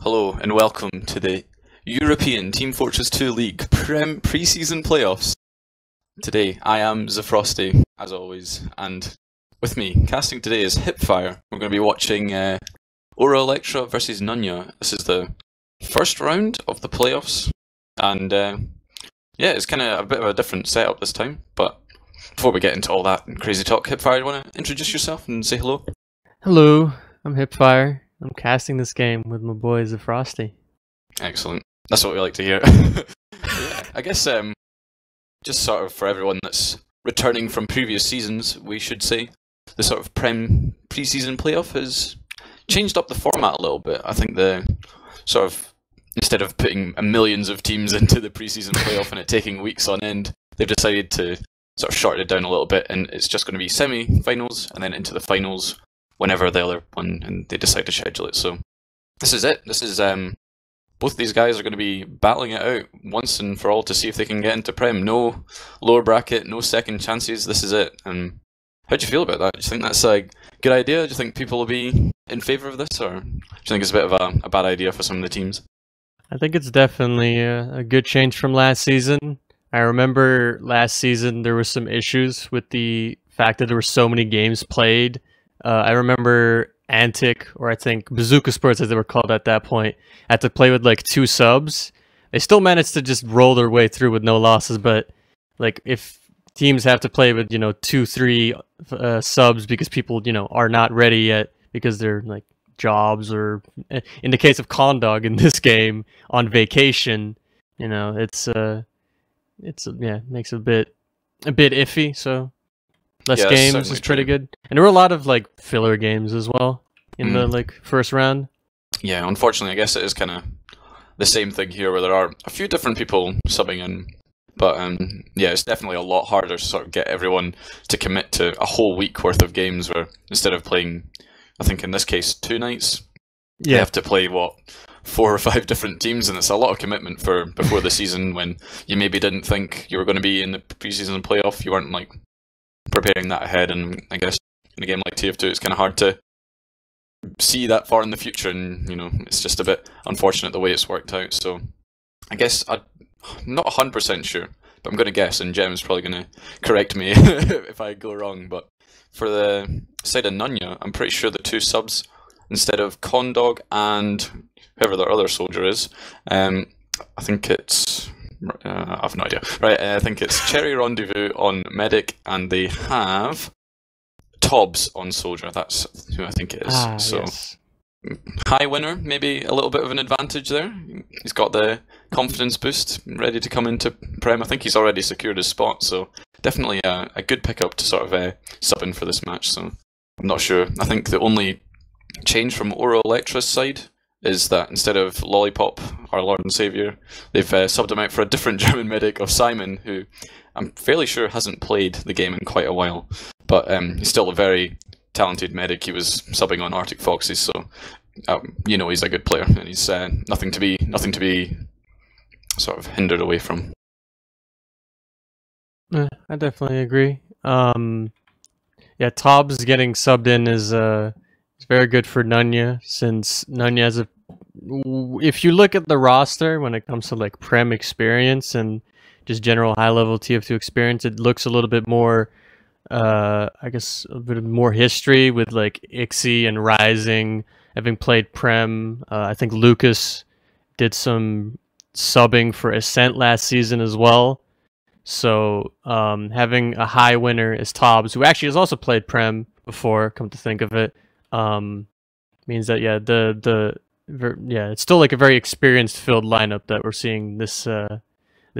Hello and welcome to the European Team Fortress 2 League Preseason playoffs. Today I am zeFrosty, as always, and with me casting today is HiipFire. We're going to be watching Elektro versus NUNYA. This is the first round of the playoffs, and yeah, it's kind of a bit of a different setup this time. But before we get into all that crazy talk, HiipFire, you want to introduce yourself and say hello? Hello, I'm HiipFire. I'm casting this game with my boy zeFrosty. Excellent. That's what we like to hear. Yeah, I guess just sort of for everyone that's returning from previous seasons, we should say the sort of preseason playoff has changed up the format a little bit. I think the sort of, instead of putting millions of teams into the preseason playoff and it taking weeks on end, they've decided to sort of shorten it down a little bit, and it's just going to be semi-finals and then into the finals whenever the other one, and they decide to schedule it. So this is it. This is both these guys are going to be battling it out once and for all to see if they can get into Prem. No lower bracket, no second chances. This is it. And how do you feel about that? Do you think that's a good idea? Do you think people will be in favour of this, or do you think it's a bit of a bad idea for some of the teams? I think it's definitely a good change from last season. I remember last season there were some issues with the fact that there were so many games played. I remember Antic, or I think Bazooka Sports as they were called at that point, had to play with like 2 subs. They still managed to just roll their way through with no losses, but like if teams have to play with 2-3 subs because people are not ready yet because they're like jobs, or in the case of Condog in this game on vacation, it's makes it a bit iffy. So less games is pretty good. And there were a lot of like filler games as well in the like first round. Yeah, unfortunately, I guess it is kind of the same thing here where there are a few different people subbing in. But yeah, it's definitely a lot harder to sort of get everyone to commit to a whole week worth of games, where instead of playing, I think in this case, 2 nights, you have to play, 4 or 5 different teams, and it's a lot of commitment for before the season when you maybe didn't think you were going to be in the preseason playoff. You weren't like preparing that ahead, and I guess in a game like TF2 it's kind of hard to see that far in the future, and it's just a bit unfortunate the way it's worked out. So I guess I'm not 100% sure, but I'm going to guess, and Gem's probably going to correct me if I go wrong, but for the side of NUNYA, I'm pretty sure the 2 subs, instead of Condog and whoever their other soldier is, I think it's I have no idea. Right, I think it's Cherry Rendezvous on Medic, and they have Tobbs on Soldier. That's who I think it is. So yes. High winner, maybe a little bit of an advantage there. He's got the confidence boost, ready to come into Prem. I think he's already secured his spot, so definitely a good pickup to sort of sub in for this match. So I'm not sure. I think the only change from Elektro's side is that instead of Lollipop, our Lord and Saviour, they've subbed him out for a different German medic of Simon, who I'm fairly sure hasn't played the game in quite a while. But he's still a very talented medic. He was subbing on Arctic Foxes, so he's a good player, and he's nothing to be sort of hindered away from. I definitely agree. Yeah, Tobbs getting subbed in is very good for NUNYA, since NUNYA has if you look at the roster when it comes to like Prem experience and just general high-level TF2 experience, it looks a little bit more, I guess, a bit more history with like Ixie and Rising having played Prem. I think Lucas did some subbing for Ascent last season as well. So having a high winner as Tobbs, who actually has also played Prem before, come to think of it, means that it's still like a very experienced filled lineup that we're seeing this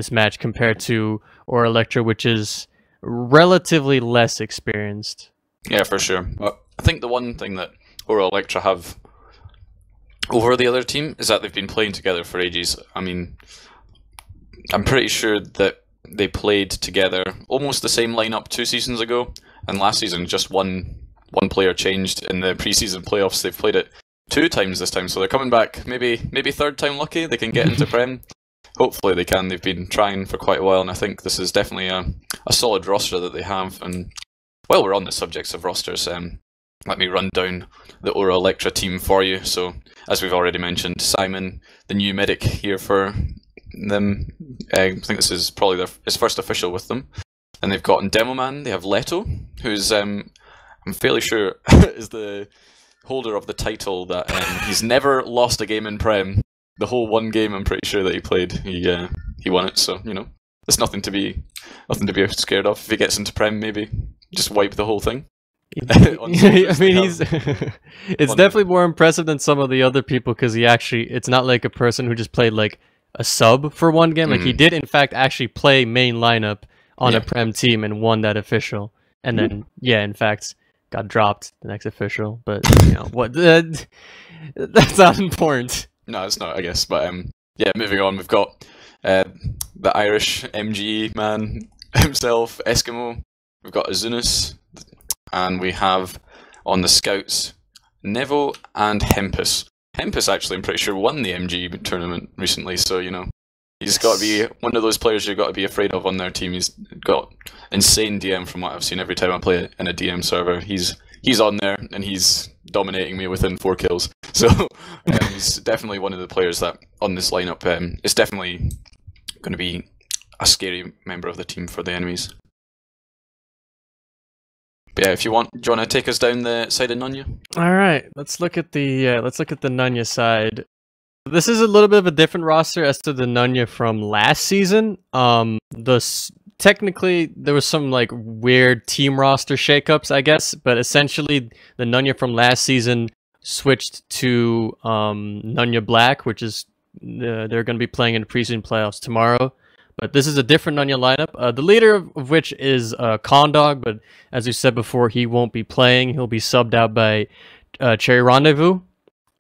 match compared to Elektro, which is relatively less experienced. Yeah, for sure. I think the one thing that Elektro have over the other team is that they've been playing together for ages. I mean, I'm pretty sure that they played together almost the same lineup 2 seasons ago, and last season just one player changed in the preseason playoffs. They've played it 2 times this time, so they're coming back. Maybe 3rd time lucky they can get into Prem. Hopefully they can. They've been trying for quite a while, and I think this is definitely a solid roster that they have. And while we're on the subjects of rosters, let me run down the Aura Electra team for you. So, as we've already mentioned, Simon, the new medic here for them. I think this is probably his first official with them. And they've got Demoman, they have Leto, who's, I'm fairly sure, is the holder of the title that he's never lost a game in Prem. The whole one game, I'm pretty sure that he played, he won it. So there's nothing to be scared of. If he gets into Prem, maybe just wipe the whole thing. I mean, it's definitely more impressive than some of the other people because it's not like a person who just played like a sub for one game. Like he did in fact actually play main lineup on a Prem team and won that official, and then in fact got dropped the next official. But what? That's not important. No, it's not, I guess. But moving on, we've got the Irish MGE man himself, Eskimo. We've got Azunis, and we have on the scouts Nevo and Hempus. Hempus actually, I'm pretty sure, won the MG tournament recently, so he's got to be one of those players you've got to be afraid of on their team. He's got insane DM from what I've seen every time I play in a DM server. He's on there and he's dominating me within 4 kills. So he's definitely one of the players that on this lineup is definitely going to be a scary member of the team for the enemies. But yeah, if you want, do you want to take us down the side of NUNYA? All right, let's look at the NUNYA side. This is a little bit of a different roster as to the NUNYA from last season. Technically, there was some like weird team roster shakeups, I guess, but essentially the NUNYA from last season switched to NUNYA Black, which is they're going to be playing in the preseason playoffs tomorrow. But this is a different NUNYA lineup, the leader of which is Condog, but as we said before, he won't be playing. He'll be subbed out by Cherry Rendezvous.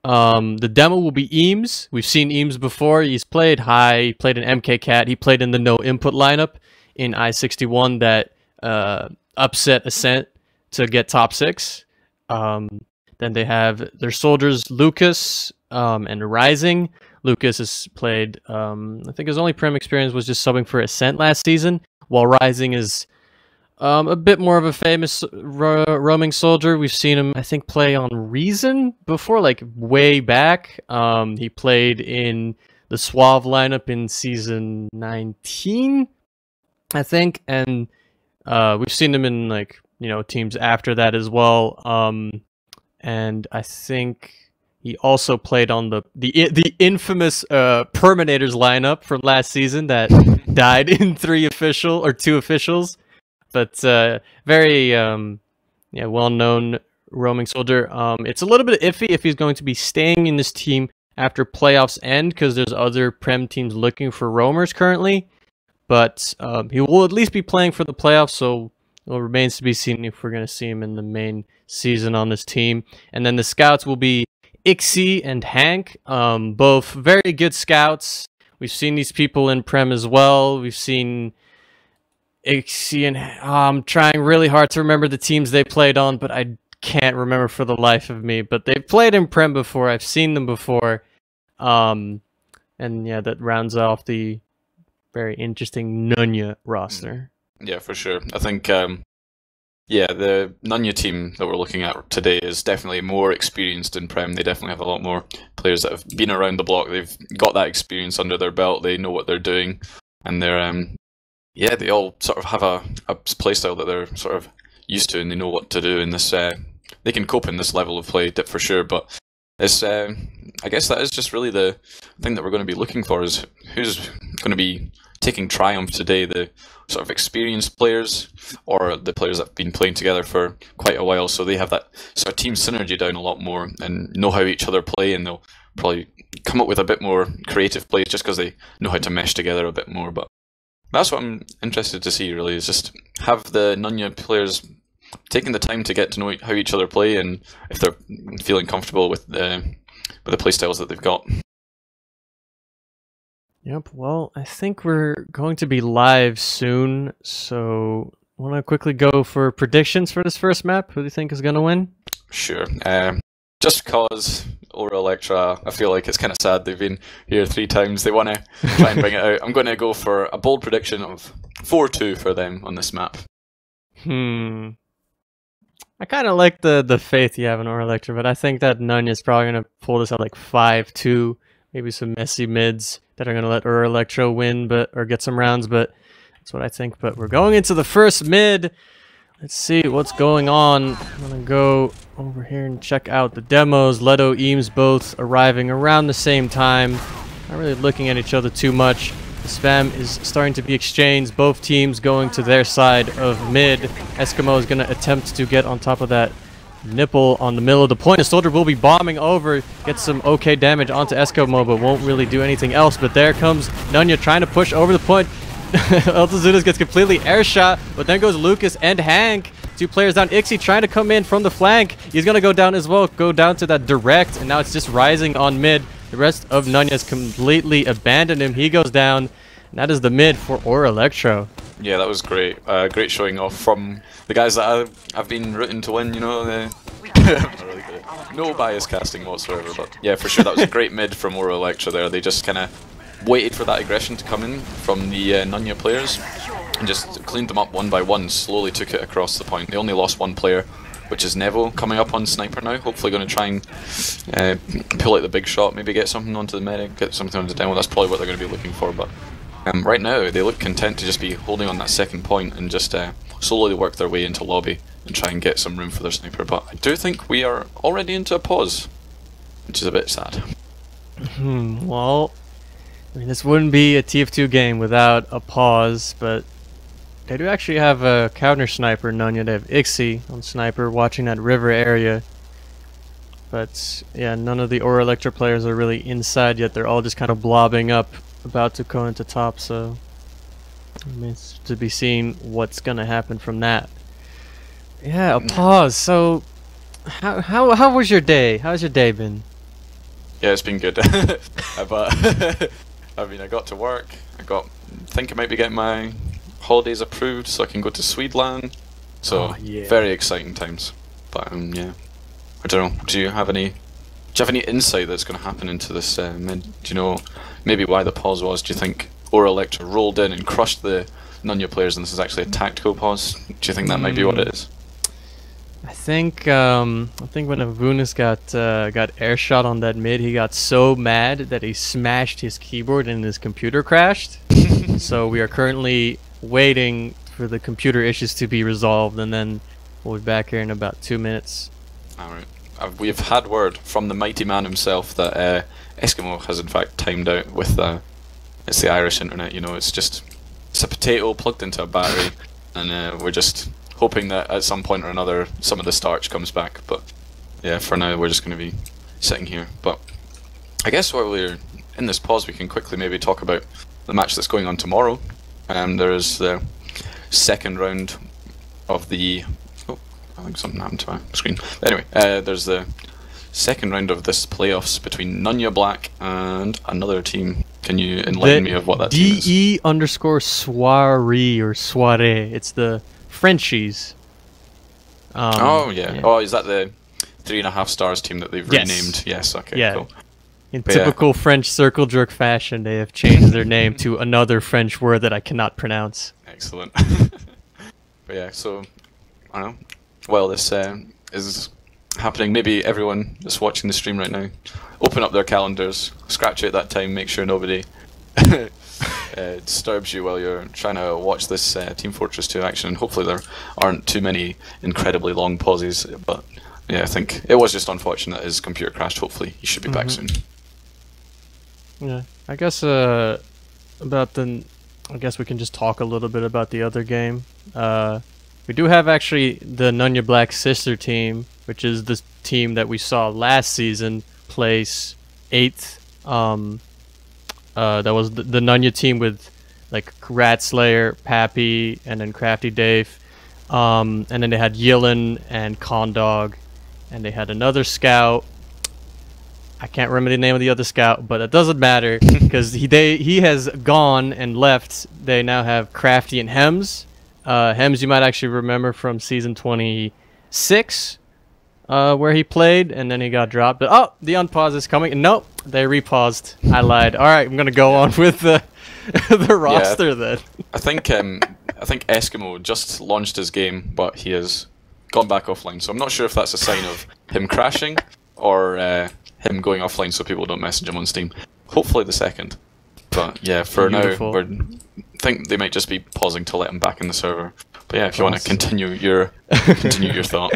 The demo will be Eames. We've seen Eames before. He's played high, he played in MK Cat, he played in the no input lineup in I-61 that upset Ascent to get top 6. Then they have their soldiers Lucas and Rising. Lucas has played, I think his only Prem experience was just subbing for Ascent last season, while Rising is a bit more of a famous roaming soldier. We've seen him, I think, play on Reason before, like way back. He played in the Suave lineup in season 19, I think, and we've seen him in like teams after that as well. And I think he also played on the infamous Perminators lineup from last season that died in 2 officials. But very well-known roaming soldier. It's a little bit iffy if he's going to be staying in this team after playoffs end, because there's other Prem teams looking for roamers currently. But he will at least be playing for the playoffs, so it remains to be seen if we're going to see him in the main season on this team. And then the scouts will be Ixie and Hank, both very good scouts. We've seen these people in Prem as well. We've seen Ixie and I'm trying really hard to remember the teams they played on, but I can't remember for the life of me. But they've played in Prem before. I've seen them before. And yeah, that rounds off the very interesting NUNYA roster. Yeah, for sure. I think the NUNYA team that we're looking at today is definitely more experienced in Prem. They definitely have a lot more players that have been around the block. They've got that experience under their belt. They know what they're doing, and they're they all sort of have a playstyle that they're sort of used to, and they know what to do in this. They can cope in this level of play for sure. But it's I guess that is just really the thing that we're going to be looking for, is who's going to be taking triumph today, the sort of experienced players or the players that have been playing together for quite a while, so they have that sort of team synergy down a lot more and know how each other play, and they'll probably come up with a bit more creative plays just because they know how to mesh together a bit more. But that's what I'm interested to see, really, is just have the NUNYA players taking the time to get to know how each other play, and if they're feeling comfortable with the play styles that they've got. Yep, well, I think we're going to be live soon, so I want to quickly go for predictions for this first map. Who do you think is going to win? Sure. Just because Aura Electra, I feel like it's kind of sad they've been here 3 times. They want to try and bring it out. I'm going to go for a bold prediction of 4-2 for them on this map. I kind of like the faith you have in Elektro, but I think that NUNYA's probably going to pull this out like 5-2, maybe some messy mids that are going to let Elektro win, or get some rounds, but that's what I think. But we're going into the first mid. Let's see what's going on. I'm going to go over here and check out the demos. Leto, Eames both arriving around the same time. Not really looking at each other too much. The spam is starting to be exchanged. Both teams going to their side of mid. Eskimo is going to attempt to get on top of that nipple on the middle of the point. The soldier will be bombing over, get some okay damage onto Eskimo, but won't really do anything else. But there comes NUNYA trying to push over the point. Eltazudas gets completely air shot, but then goes Lucas and Hank. 2 players down. Ixie trying to come in from the flank. He's going to go down as well, go down to that direct, and now it's just rising on mid. The rest of NUNYA has completely abandoned him. He goes down, and that is the mid for Elektro. Yeah, that was great. Great showing off from the guys that I've been rooting to win, you know. Not really good. No bias casting whatsoever, but yeah, for sure that was a great mid from Elektro there. They just kind of waited for that aggression to come in from the NUNYA players and just cleaned them up one by one, slowly took it across the point. They only lost 1 player, which is Nevo, coming up on Sniper now. Hopefully going to try and pull out the big shot, maybe get something onto the medic, get something onto the demo. That's probably what they're going to be looking for, but right now they look content to just be holding on that second point and just slowly work their way into lobby and try and get some room for their sniper. But I do think we are already into a pause, which is a bit sad. Well, I mean, this wouldn't be a TF2 game without a pause, but they do actually have a counter sniper, NUNYA. They have Ixie on sniper watching that river area. But yeah, none of the Elektro players are really inside yet. They're all just kind of blobbing up, about to go into top, so I mean, it's to be seen what's gonna happen from that. Yeah, a pause. So how was your day? How's your day been? Yeah, it's been good. But I mean, I got to work. Think I might be getting my holidays approved so I can go to Sweden. So yeah. Very exciting times. But yeah, I don't know. Do you have any insight that's going to happen into this mid? Do you know maybe why the pause was? Do you think Elektro rolled in and crushed the NUNYA players, and this is actually a tactical pause? Do you think that might be what it is? I think when Avunis got air shot on that mid, he got so mad that he smashed his keyboard and his computer crashed. So we are currently waiting for the computer issues to be resolved, and then we'll be back here in about 2 minutes. Alright. We've had word from the mighty man himself that Eskimo has in fact timed out with it's the Irish internet, you know. It's a potato plugged into a battery, and we're just hoping that at some point or another some of the starch comes back. But yeah, for now we're just going to be sitting here. But I guess while we're in this pause, we can quickly maybe talk about the match that's going on tomorrow. There is the second round of the... Oh, I think something happened to my screen. But anyway, there's the second round of this playoffs between NUNYA Black and another team. Can you enlighten me of what that team is? DE_soiree or soiree. It's the Frenchies. Oh yeah. Oh, is that the 3.5 stars team that they've renamed? Yes. Okay. Yeah. Cool. In typical French circle jerk fashion, they have changed their name to another French word that I cannot pronounce. Excellent. But yeah, so I don't know. Well, this is happening. Maybe everyone that's watching the stream right now, open up their calendars, scratch out that time, make sure nobody disturbs you while you're trying to watch this Team Fortress 2 action, and hopefully there aren't too many incredibly long pauses. But yeah, I think it was just unfortunate his computer crashed. Hopefully he should be back soon. Yeah, I guess I guess we can just talk a little bit about the other game. We do have actually the NUNYA Black sister team, which is the team that we saw last season place 8th. That was the NUNYA team with like Rat Slayer, Pappy, and then Crafty Dave. And then they had Yilin and Condog, and they had another scout. I can't remember the name of the other scout, but it doesn't matter because he has gone and left. They now have Crafty and Hems. Hems you might actually remember from season 26, where he played, and then he got dropped. But oh, the unpause is coming. Nope, they repaused. I lied. All right, I'm gonna go on with the roster then. I think Eskimo just launched his game, but he has gone back offline. So I'm not sure if that's a sign of him crashing or him going offline so people don't message him on Steam. Hopefully the second. But yeah, for Beautiful. now, I think they might just be pausing to let him back in the server. But yeah, if you want to continue your thought.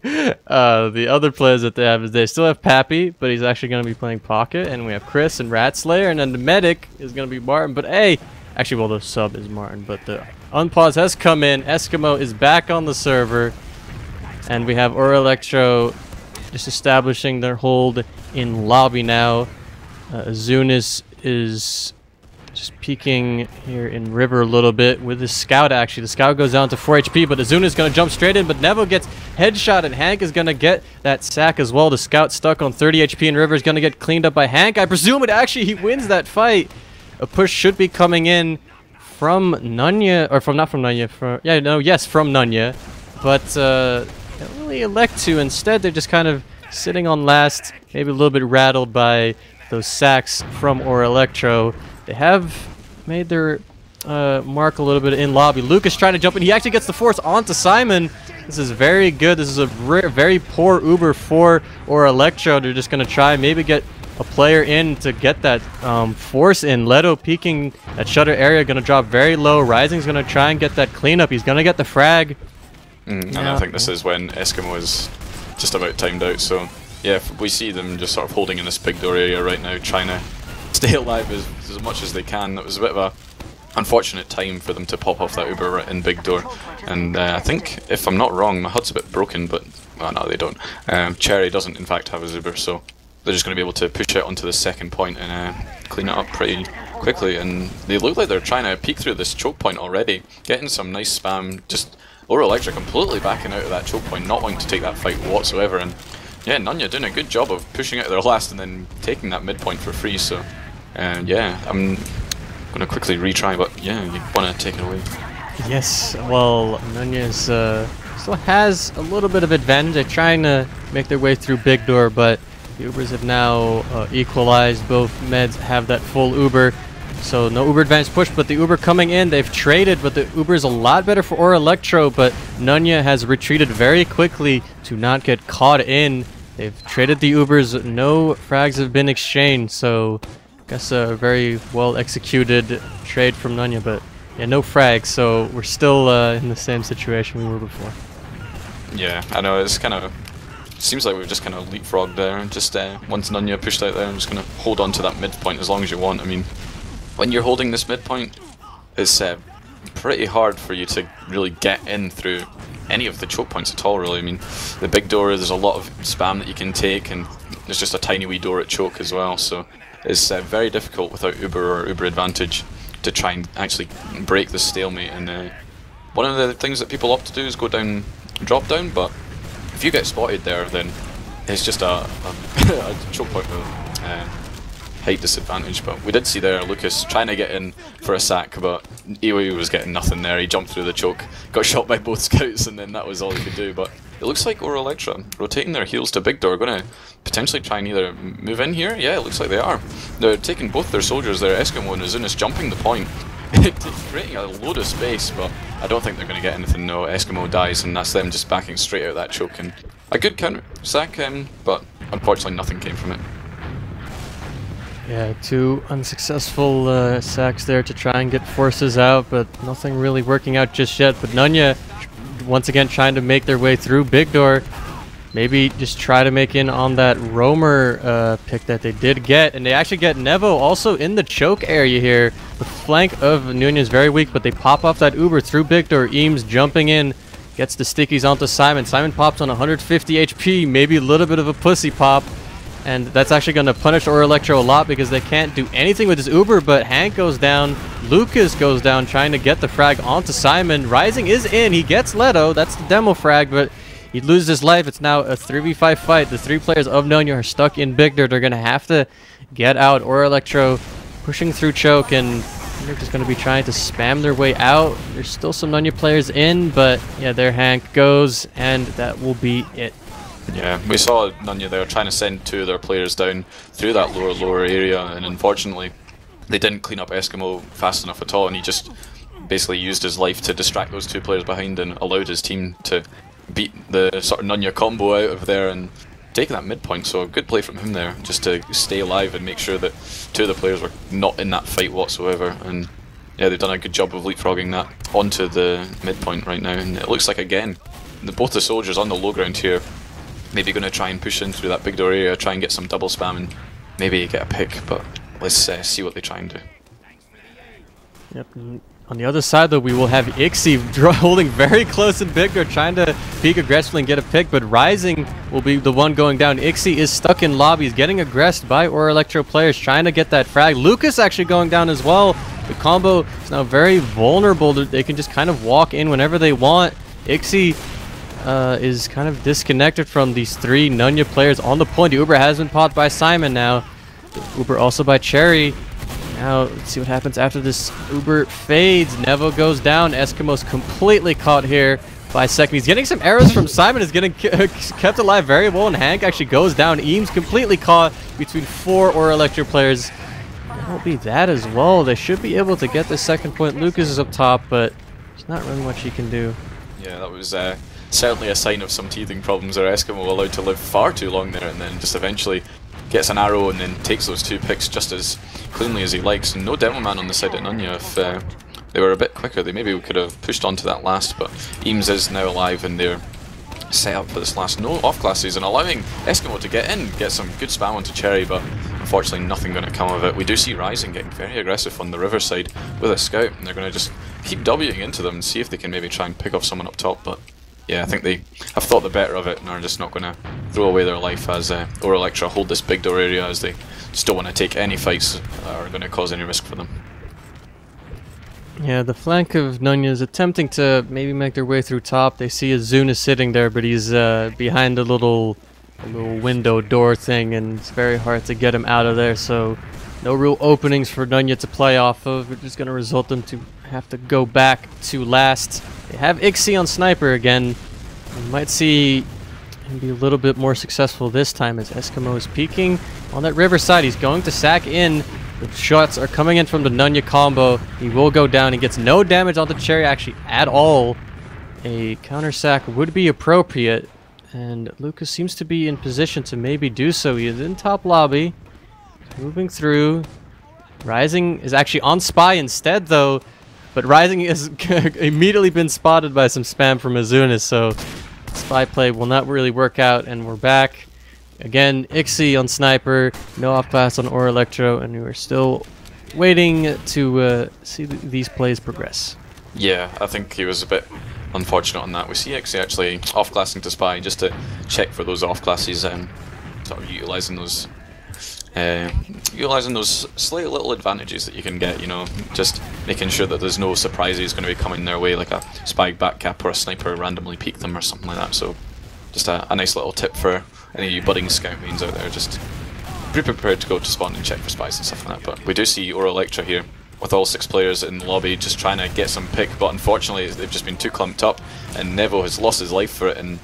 The other players that they have is they still have Pappy, but he's actually going to be playing Pocket, and we have Chris and Ratslayer, and then the medic is going to be Martin. But hey, actually, well, the sub is Martin, but the unpause has come in. Eskimo is back on the server, and we have Elektro just establishing their hold in lobby now. Zunis is just peeking here in river a little bit with his scout. Actually, the scout goes down to 4 HP, but Azuna is going to jump straight in, but Neville gets headshot, and Hank is going to get that sack as well. The scout stuck on 30 HP, and River is going to get cleaned up by Hank. I presume it actually he wins that fight. A push should be coming in from NUNYA, or from not from NUNYA, from from NUNYA, but don't really elect to. Instead, they're just kind of sitting on last, maybe a little bit rattled by those sacks from Elektro. They have made their mark a little bit in lobby. Lucas trying to jump in. He actually gets the force onto Simon. This is very good. This is a very poor Uber for Elektro. They're just going to try maybe get a player in to get that force in. Leto peeking that shutter area, going to drop very low. Rising's going to try and get that cleanup. He's going to get the frag. And I think this is when Eskimo is just about timed out. So yeah, we see them just sort of holding in this big door area right now, trying to stay alive as much as they can. That was a bit of a unfortunate time for them to pop off that Uber right in big door. And I think, if I'm not wrong, my HUD's a bit broken, but well, no, they don't. Cherry doesn't in fact have his Uber, so they're just going to be able to push out onto the second point and clean it up pretty quickly. And they look like they're trying to peek through this choke point already, getting some nice spam. Just Elektro completely backing out of that choke point, not wanting to take that fight whatsoever. And yeah, NUNYA doing a good job of pushing out their last and then taking that midpoint for free. So yeah, I'm going to quickly retry, but yeah, you want to take it away. Yes, well, NUNYA's still has a little bit of advantage. They're trying to make their way through big door, but the Ubers have now equalized. Both meds have that full Uber, so no Uber advantage push, but the Uber coming in, they've traded, but the Uber is a lot better for Elektro, but NUNYA has retreated very quickly to not get caught in. They've traded the Ubers, no frags have been exchanged, so I guess a very well executed trade from NUNYA, but yeah, no frags, so we're still in the same situation we were before. Yeah, I know, it's kind of seems like we've just kind of leapfrogged there, and just once NUNYA pushed out there, I'm just going to hold on to that midpoint as long as you want. I mean, when you're holding this midpoint, it's pretty hard for you to really get in through any of the choke points at all, really. I mean, the big door, there's a lot of spam that you can take, and there's just a tiny wee door at choke as well, so it's very difficult without Uber or Uber advantage to try and actually break the stalemate. And one of the things that people opt to do is go down, drop down, but if you get spotted there, then it's just a choke point with height disadvantage. But we did see there Lucas trying to get in for a sack, but Iwi was getting nothing there. He jumped through the choke, got shot by both scouts, and then that was all he could do. But it looks like Elektro rotating their heels to big door, going to potentially try and either move in here. Yeah, it looks like they are. They're taking both their soldiers there, Eskimo and Azunis, jumping the point, creating a load of space, but I don't think they're going to get anything. No, Eskimo dies, and that's them just backing straight out of that choke. And a good counter sack, but unfortunately nothing came from it. Yeah, two unsuccessful sacks there to try and get forces out, but nothing really working out just yet. But NUNYA, once again, trying to make their way through big door. Maybe just try to make in on that roamer pick that they did get. And they actually get Nevo also in the choke area here. The flank of NUNYA is very weak, but they pop off that Uber through big door. Eames jumping in, gets the stickies onto Simon. Simon pops on 150 HP, maybe a little bit of a pussy pop. And that's actually going to punish Elektro a lot because they can't do anything with his Uber, but Hank goes down, Lucas goes down trying to get the frag onto Simon. Rising is in, he gets Leto, that's the demo frag, but he loses his life. It's now a 3v5 fight. The three players of NUNYA are stuck in big dirt. They're going to have to get out. Elektro pushing through choke, and they're just going to be trying to spam their way out. There's still some NUNYA players in, but yeah, there Hank goes, and that will be it. Yeah, we saw NUNYA there trying to send two of their players down through that lower area, and unfortunately they didn't clean up Eskimo fast enough at all, and he just basically used his life to distract those two players behind and allowed his team to beat the sort of NUNYA combo out of there and take that midpoint. So a good play from him there, just to stay alive and make sure that two of the players were not in that fight whatsoever. And yeah, they've done a good job of leapfrogging that onto the midpoint right now. And it looks like, again, both the soldiers on the low ground here maybe going to try and push in through that big door area, try and get some double spam and maybe get a pick, but let's see what they try and do. Yep. On the other side, though, we will have Ixie holding very close in big door, trying to peek aggressively and get a pick, but Rising will be the one going down. Ixie is stuck in lobby. He's getting aggressed by Elektro players, trying to get that frag. Lucas actually going down as well. The combo is now very vulnerable. They can just kind of walk in whenever they want. Ixie is kind of disconnected from these three NUNYA players on the point. The Uber has been popped by Simon now. The Uber also by Cherry. Now, let's see what happens after this Uber fades. Nevo goes down. Eskimo's completely caught here by second. He's getting some arrows from Simon. Is getting kept alive very well, and Hank actually goes down. Eames completely caught between 4 Elektro players. That won't be that as well. They should be able to get the second point. Lucas is up top, but there's not really much he can do. Yeah, that was certainly a sign of some teething problems there. Eskimo allowed to live far too long there, and then just eventually gets an arrow and then takes those 2 picks just as cleanly as he likes. And no demo man on the side of NUNYA. If they were a bit quicker, they maybe could have pushed on to that last, but Eames is now alive and they're set up for this last. No off classes and allowing Eskimo to get in, get some good spam onto Cherry, but unfortunately nothing going to come of it. We do see Rising getting very aggressive on the river side with a scout, and they're going to just keep Wing into them and see if they can maybe try and pick off someone up top, but yeah, I think they have thought the better of it and are just not going to throw away their life as Elektra hold this big door area, as they just don't want to take any fights that are going to cause any risk for them. Yeah, the flank of NUNYA is attempting to maybe make their way through top. They see Azuna sitting there, but he's behind a little window door thing, and it's very hard to get him out of there, so no real openings for NUNYA to play off of, which is going to result them to have to go back to last. They have Ixie on sniper again. We might see him be a little bit more successful this time as Eskimo is peeking on that river side. He's going to sack in. The shots are coming in from the NUNYA combo. He will go down. He gets no damage on the Cherry actually at all. A counter sack would be appropriate, and Lucas seems to be in position to maybe do so. He is in top lobby, moving through. Rising is actually on Spy instead though, but Rising has immediately been spotted by some spam from Azuna, so Spy play will not really work out, and we're back. Again, Ixie on sniper, no off class on Elektro, and we're still waiting to see these plays progress. Yeah, I think he was a bit unfortunate on that. We see Ixie actually off classing to Spy just to check for those off classes and sort of utilizing those slight little advantages that you can get, you know, just making sure that there's no surprises going to be coming their way, like a Spy back cap or a sniper randomly peek them or something like that. So just a nice little tip for any of you budding scout mains out there, just be prepared to go to spawn and check for spies and stuff like that. But we do see Elektra here with all 6 players in the lobby just trying to get some pick, but unfortunately they've just been too clumped up and Nevo has lost his life for it. And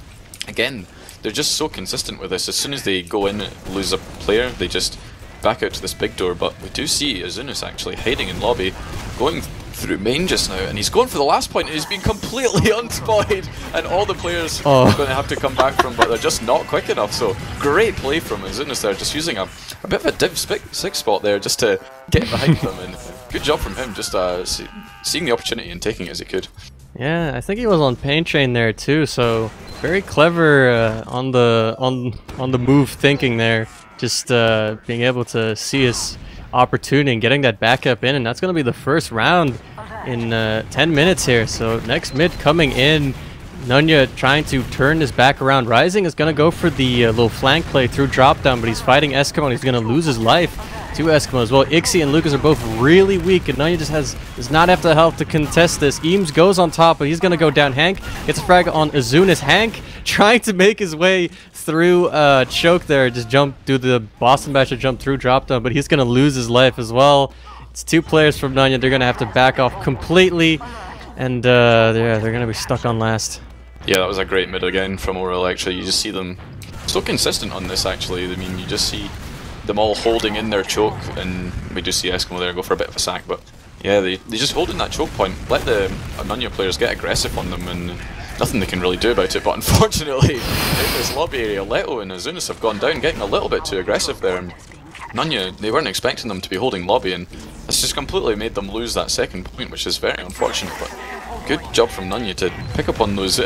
again, they're just so consistent with this. As soon as they go in and lose a player, they just back out to this big door. But we do see Azunus actually hiding in lobby, going through main just now, and he's going for the last point, and he's been completely unspotted, and all the players are going to have to come back from, but they're just not quick enough. So great play from Azunus there, just using a bit of a div 6 spot there just to get behind them, and good job from him, just seeing the opportunity and taking it as he could. Yeah, I think he was on Pain Train there too, so very clever on the move thinking there, just being able to see his opportunity and getting that backup in, and that's going to be the first round in 10 minutes here. So next mid coming in, NUNYA trying to turn this back around. Rising is going to go for the little flank play through drop down, but he's fighting Eskimo and he's going to lose his life to Eskimo as well. Ixie and Lucas are both really weak, and NUNYA just does not have the health to contest this. Eames goes on top, but he's going to go down. Hank gets a frag on Azunas. Hank trying to make his way through choke there, just do the Boston Basher jump through drop down, but he's going to lose his life as well. It's 2 players from NUNYA. They're going to have to back off completely, and they're going to be stuck on last. Yeah, that was a great mid again from Elektra. You just see them so consistent on this actually. I mean, you just see them all holding in their choke, and we do see Eskimo there go for a bit of a sack, but yeah, they just hold in that choke point, let the NUNYA players get aggressive on them, and nothing they can really do about it. But unfortunately, in this lobby area, Leto and Azunis have gone down, getting a little bit too aggressive there. And NUNYA, they weren't expecting them to be holding lobby, and it's just completely made them lose that second point, which is very unfortunate. But good job from NUNYA to pick up on those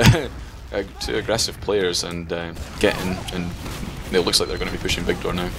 two aggressive players and get in. And it looks like they're going to be pushing big door now.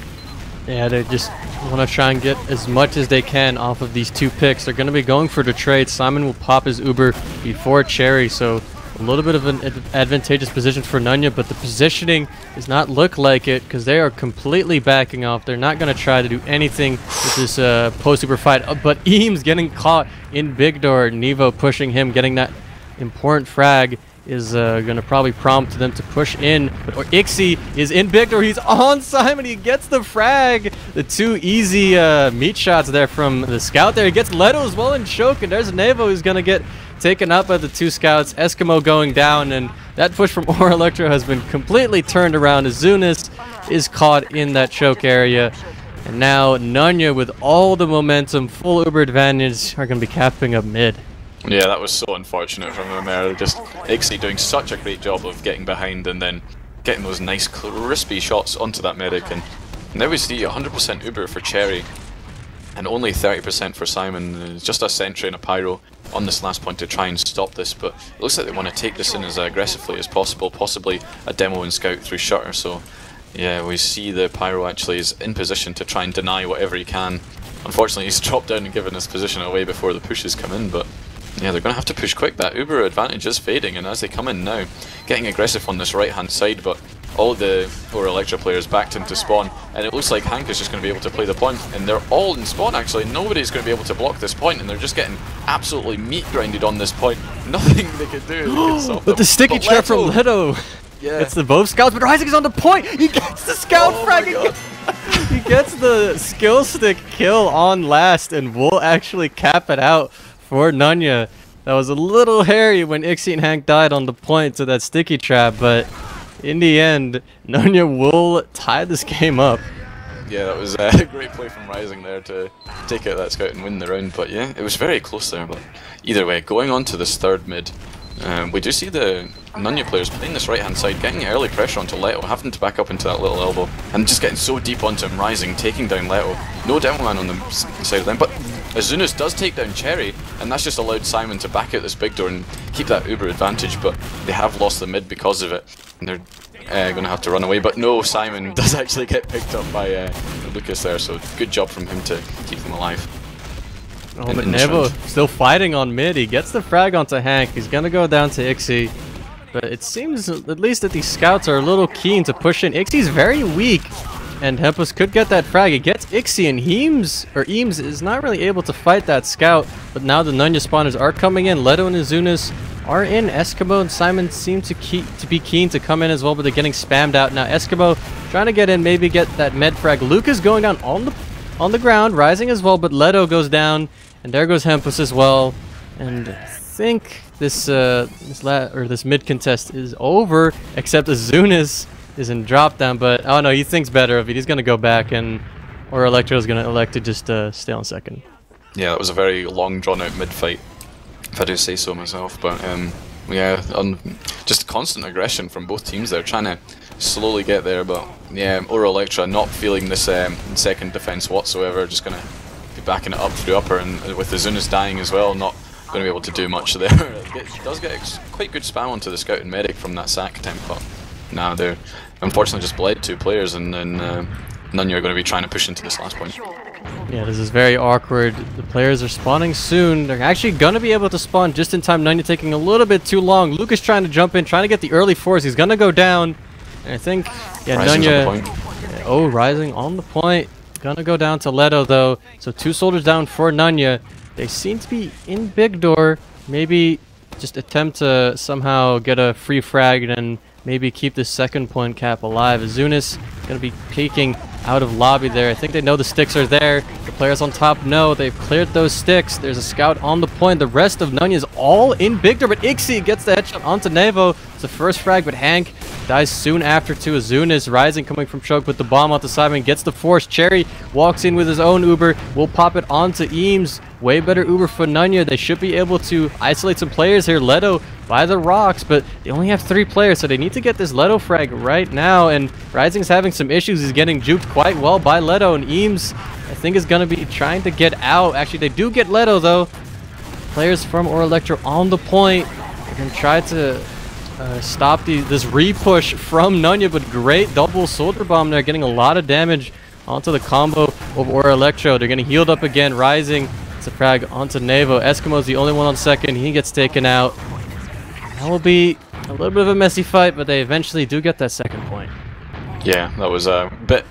Yeah, they just want to try and get as much as they can off of these 2 picks. They're going to be going for the trade. Simon will pop his Uber before Cherry, so a little bit of an advantageous position for NUNYA, but the positioning does not look like it because they are completely backing off. They're not going to try to do anything with this post-Uber fight, but Eames getting caught in big door. Nevo pushing him, getting that important frag is going to probably prompt them to push in. But Ixie is in big door. He's on Simon. He gets the frag. The 2 easy meat shots there from the scout there. He gets Leto as well in choke. And there's Nevo who's going to get taken up by the 2 scouts. Eskimo going down. And that push from Elektro has been completely turned around. Azunis is caught in that choke area. And now NUNYA, with all the momentum, full Uber advantage, are going to be capping up mid. Yeah, that was so unfortunate from them there. Just Ixie doing such a great job of getting behind and then getting those nice crispy shots onto that medic. And now we see 100% Uber for Cherry and only 30% for Simon. Just a sentry and a pyro on this last point to try and stop this, but it looks like they want to take this in as aggressively as possible, possibly a demo and scout through shutter. So yeah, we see the pyro actually is in position to try and deny whatever he can. Unfortunately, he's dropped down and given his position away before the pushes come in, but yeah, they're going to have to push quick. That Uber advantage is fading, and as they come in now, getting aggressive on this right-hand side, but all the 4 Elektro players backed into spawn, and it looks like Hank is just going to be able to play the point, and they're all in spawn actually. Nobody's going to be able to block this point, and they're just getting absolutely meat grinded on this point. Nothing they could do. They could stop them. But the sticky trap from Leto. Yeah. It's the both scouts, but Rising is on the point. He gets the scout frag. He gets the skill stick kill on last, and will actually cap it out for NUNYA. That was a little hairy when Ixie and Hank died on the point to that sticky trap, but in the end, NUNYA will tie this game up. Yeah, that was a great play from Rising there to take out that scout and win the round, but yeah, it was very close there. But either way, going on to this third mid, we do see the NUNYA players playing this right hand side, getting early pressure onto Leto, having to back up into that little elbow, and just getting so deep onto him. Rising, taking down Leto. No demo man on the side of them, but Azunis does take down Cherry, and that's just allowed Simon to back out this big door and keep that Uber advantage, but they have lost the mid because of it, and they're going to have to run away. But no, Simon does actually get picked up by Lucas there, so good job from him to keep them alive. Oh, but Nevo still fighting on mid. He gets the frag onto Hank. He's going to go down to Ixie. But it seems at least that these scouts are a little keen to push in. Ixie's very weak, and Hempus could get that frag. He gets Ixie, and Eames is not really able to fight that scout. But now the NUNYA spawners are coming in. Leto and Azunis are in. Eskimo and Simon seem to be keen to come in as well, but they're getting spammed out. Now Eskimo trying to get in, maybe get that med frag. Lucas going down on the ground, Rising as well, but Leto goes down, and there goes Hempus as well. And I think this mid contest is over, except Azunis is in drop down, but oh no, he thinks better of it. He's gonna go back, and Elektro is gonna elect to just stay on second. Yeah, that was a very long drawn out mid fight, if I do say so myself. But yeah, just constant aggression from both teams there, trying to slowly get there. But yeah, Elektro not feeling this second defense whatsoever, just gonna be backing it up through upper, and with the Azunis dying as well, not going to be able to do much there. It does get quite good spam onto the scout and medic from that sack attempt, but now they're unfortunately just bled 2 players, and then NUNYA are going to be trying to push into this last point. Yeah, this is very awkward. The players are spawning soon. They're actually going to be able to spawn just in time. NUNYA taking a little bit too long. Lucas trying to jump in, trying to get the early fours. He's going to go down. And I think, yeah, NUNYA... Oh, Rising on the point. Gonna go down to Leto, though. So 2 soldiers down for NUNYA. They seem to be in big door. Maybe just attempt to somehow get a free frag and maybe keep this second point cap alive. Azunis gonna be peeking out of lobby there. I think they know the sticks are there. The players on top know they've cleared those sticks. There's a scout on the point. The rest of NUNYA is all in big door, but Ixie gets the headshot onto Nevo. It's the first frag, but Hank dies soon after to Azunis. Rising coming from choke with the bomb onto Simon, gets the force. Cherry walks in with his own Uber, will pop it onto Eames. way better Uber for NUNYA. They should be able to isolate some players here. Leto by the rocks, but they only have 3 players, so they need to get this Leto frag right now. And Rising's having some issues. He's getting juked quite well by Leto, and Eames, I think, is going to be trying to get out. Actually, they do get Leto, though. Players from Elektro on the point. They're going to try to stop this re-push from NUNYA, but great double soldier bomb there, getting a lot of damage onto the combo of Elektro. They're getting healed up again. Rising, it's a frag onto Nevo. Eskimo's the only one on second. He gets taken out. That will be a little bit of a messy fight, but they eventually do get that second point. Yeah, that was a bit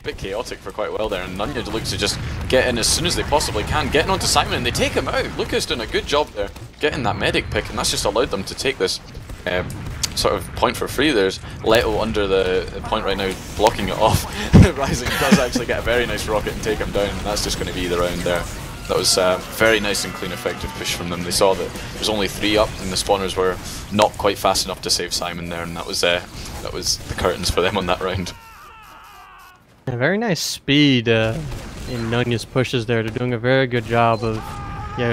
bit chaotic for quite a while there, and NUNYA looks to just get in as soon as they possibly can, getting onto Simon, and they take him out. Lucas doing a good job there, getting that medic pick, and that's just allowed them to take this sort of point for free. There's Leto under the point right now, blocking it off. Rising does actually get a very nice rocket and take him down, and that's just going to be the round there. That was a very nice and clean, effective push from them. They saw that there was only 3 up, and the spawners were not quite fast enough to save Simon there, and that was the curtains for them on that round. A very nice speed in NUNYA's pushes there. They're doing a very good job of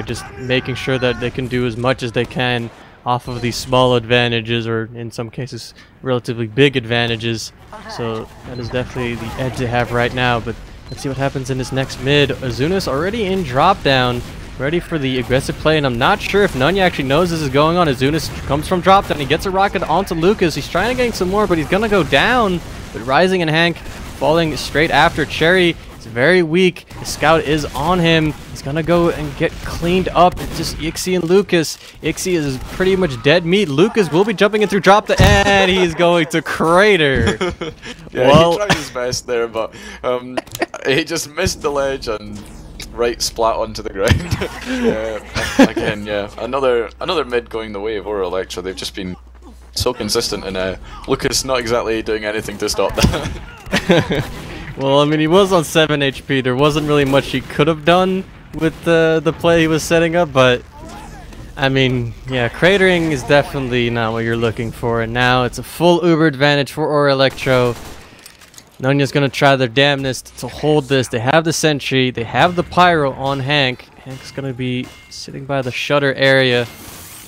just making sure that they can do as much as they can off of these small advantages, or in some cases relatively big advantages. So that is definitely the edge they have right now. But let's see what happens in this next mid. Azunas already in drop down, ready for the aggressive play, and I'm not sure if NUNYA actually knows this is going on. Azunas comes from drop down, he gets a rocket onto Lucas. He's trying to gain some more, but he's gonna go down. But Rising and Hank falling straight after. Cherry is very weak. The scout is on him. He's gonna go and get cleaned up. It's just Ixie and Lucas. Ixie is pretty much dead meat. Lucas will be jumping in through drop the, and he's going to crater. Yeah, well, he tried his best there, but he just missed the ledge and right splat onto the ground. Yeah, again, yeah, another mid going the way of Elektro. They've just been so consistent, and Lucas not exactly doing anything to stop that. Well, I mean, he was on 7 HP. There wasn't really much he could have done with the play he was setting up, but I mean, yeah, cratering is definitely not what you're looking for, and now it's a full Uber advantage for Elektro. NUNYA's gonna try their damnedest to hold this. They have the sentry, they have the pyro on Hank. Hank's gonna be sitting by the shutter area,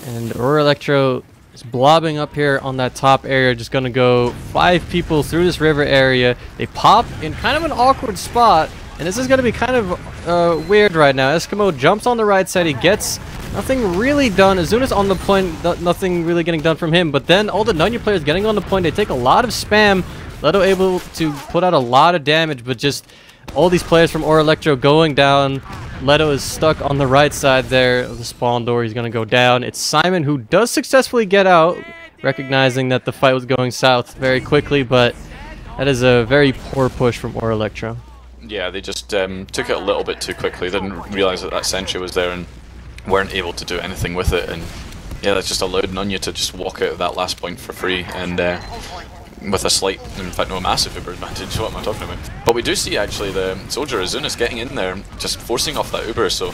and Elektro is blobbing up here on that top area. Just gonna go 5 people through this river area. They pop in kind of an awkward spot, and this is gonna be kind of weird right now. Eskimo jumps on the right side. He gets nothing really done. Azuna's on the point, nothing really getting done from him. But then all the NUNYA players getting on the point. They take a lot of spam. Leto able to put out a lot of damage, but just all these players from Elektro going down. Leto is stuck on the right side there of the spawn door. He's going to go down. It's Simon who does successfully get out, recognizing that the fight was going south very quickly, but that is a very poor push from Elektro. Yeah, they just took it a little bit too quickly. They didn't realize that that sentry was there and weren't able to do anything with it. And yeah, that just allowed NUNYA to just walk out of that last point for free. And with a slight, in fact no, massive Uber advantage, what am I talking about? But we do see actually the soldier Azunas getting in there, just forcing off that Uber, so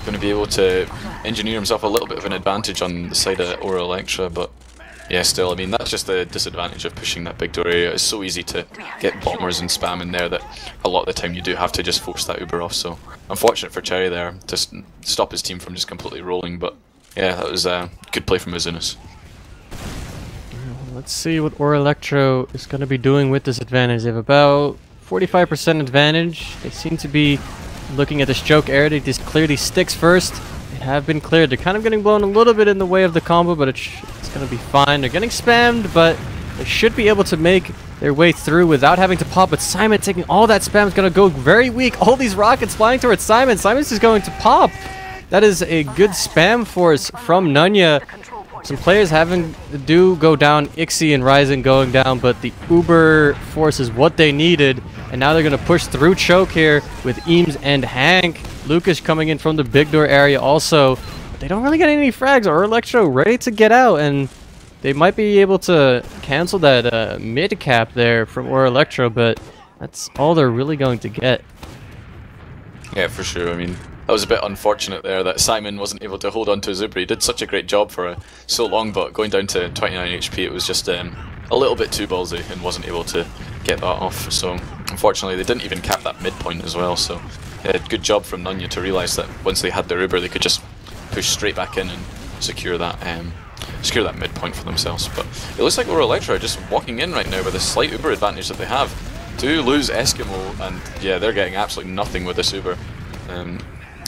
going to be able to engineer himself a little bit of an advantage on the side of Elektro. But yeah, still, I mean, that's just the disadvantage of pushing that big door area. It's so easy to get bombers and spam in there that a lot of the time you do have to just force that Uber off. So unfortunate for Cherry there to stop his team from just completely rolling, but yeah, that was a good play from Azunas. Let's see what Elektro is going to be doing with this advantage. They have about 45% advantage. They seem to be looking at this choke area. They just clear these sticks first. They have been cleared. They're kind of getting blown a little bit in the way of the combo, but it's going to be fine. They're getting spammed, but they should be able to make their way through without having to pop. But Simon taking all that spam is going to go very weak. All these rockets flying towards Simon. Simon's just going to pop. That is a good spam force from NUNYA. Some players do go down, Ixie and Rising going down, but the Uber force is what they needed, and now they're going to push through choke here with Eames and Hank. Lucas coming in from the big door area also, but they don't really get any frags. Elektro ready to get out, and they might be able to cancel that mid cap there from Elektro, but that's all they're really going to get. Yeah, for sure. I mean, that was a bit unfortunate there that Simon wasn't able to hold on to his Uber. He did such a great job for so long, but going down to 29 HP, it was just a little bit too ballsy and wasn't able to get that off. So unfortunately, they didn't even cap that midpoint as well. So good job from NUNYA to realise that once they had their Uber, they could just push straight back in and secure that midpoint for themselves. But it looks like Elektro are just walking in right now with a slight Uber advantage that they have. Do lose Eskimo, and yeah, they're getting absolutely nothing with this Uber.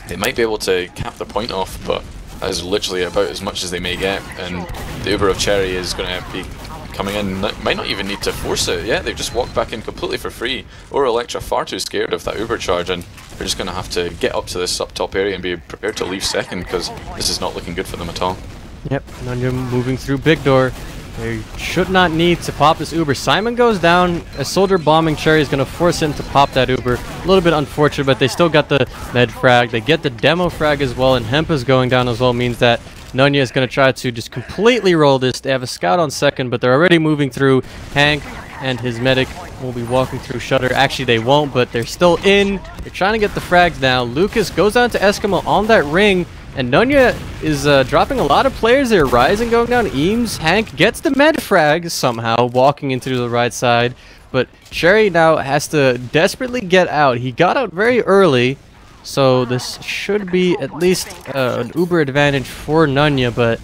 They might be able to cap the point off, but that is literally about as much as they may get, and the Uber of Cherry is going to be coming in. Might not even need to force it. Yeah, they've just walked back in completely for free. Elektro far too scared of that Uber charge, and they're just going to have to get up to this up top area and be prepared to leave second, because this is not looking good for them at all. Yep, NUNYA moving through big door. They should not need to pop this Uber. Simon goes down. A soldier bombing Cherry is going to force him to pop that Uber. A little bit unfortunate, but they still got the med frag. They get the demo frag as well, and Hempa's going down as well. Means that NUNYA is going to try to just completely roll this. They have a scout on second, but they're already moving through. Hank and his medic will be walking through Shutter. Actually, they won't, but they're still in. They're trying to get the frags now. Lucas goes down to Eskimo on that ring. And NUNYA is dropping a lot of players there. Rising going down. Eames, Hank gets the med frag somehow, walking into the right side. But Cherry now has to desperately get out. He got out very early, so this should be at least an Uber advantage for NUNYA. But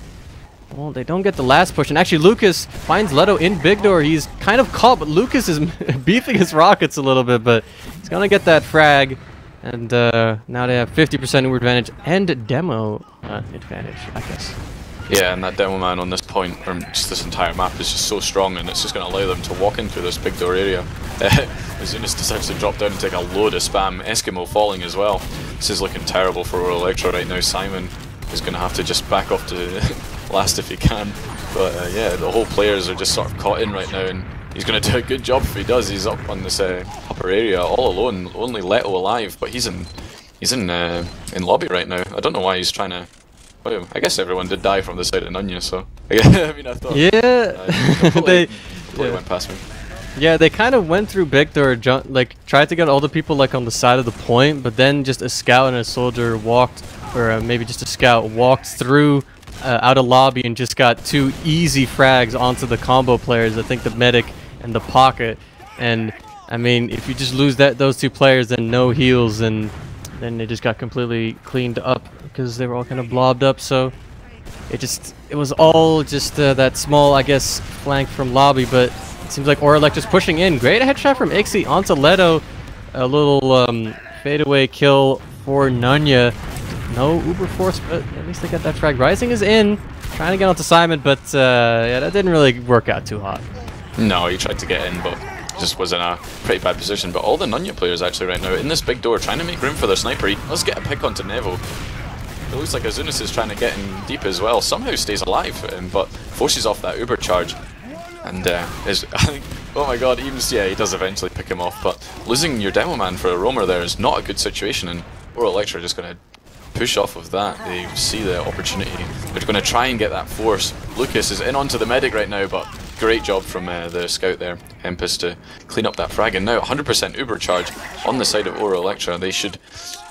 well, they don't get the last push. And actually, Lucas finds Leto in big door. He's kind of caught, but Lucas is beefing his rockets a little bit. But he's gonna get that frag. And now they have 50% Uber advantage and demo advantage, I guess. Yeah, and that demo man on this point, or just this entire map, is just so strong, and it's just going to allow them to walk in through this big door area. Azunis decides to drop down and take a load of spam. Eskimo falling as well. This is looking terrible for Elektro right now. Simon is going to have to just back off to last if he can. But yeah, the whole players are just sort of caught in right now, and he's going to do a good job if he does. He's up on this upper area all alone, only Leto alive, but he's in lobby right now. I don't know why he's trying to. Well, I guess everyone did die from the side of NUNYA, so I mean, I thought. Yeah, they went past me. Yeah, they kind of went through big door, like tried to get all the people like on the side of the point, but then just a scout and a soldier walked, or maybe just a scout walked through. Out of lobby and just got two easy frags onto the combo players. I think the medic and the pocket. And I mean, if you just lose those two players, then no heals, and then they just got completely cleaned up because they were all kind of blobbed up. So it was all just that small, I guess, flank from lobby. But it seems like Elektro's pushing in. Great headshot from Ixie onto Leto. A little fadeaway kill for NUNYA. No Uber force, but at least they got that frag. Rising is in, trying to get onto Simon, but yeah, that didn't really work out too hot. No, he tried to get in, but just was in a pretty bad position. But all the NUNYA players actually right now in this big door, trying to make room for their sniper. Let's get a pick onto Nevo. It looks like Azunis is trying to get in deep as well. Somehow stays alive, but forces off that Uber charge. And I think, oh my god, even yeah, he does eventually pick him off. But losing your demo man for a roamer there is not a good situation, and Elektro are just going to push off of that. They see the opportunity. They're going to try and get that force. Lucas is in onto the medic right now, but great job from the scout there, Hempus, to clean up that frag. And now 100% Uber charge on the side of Elektra. They should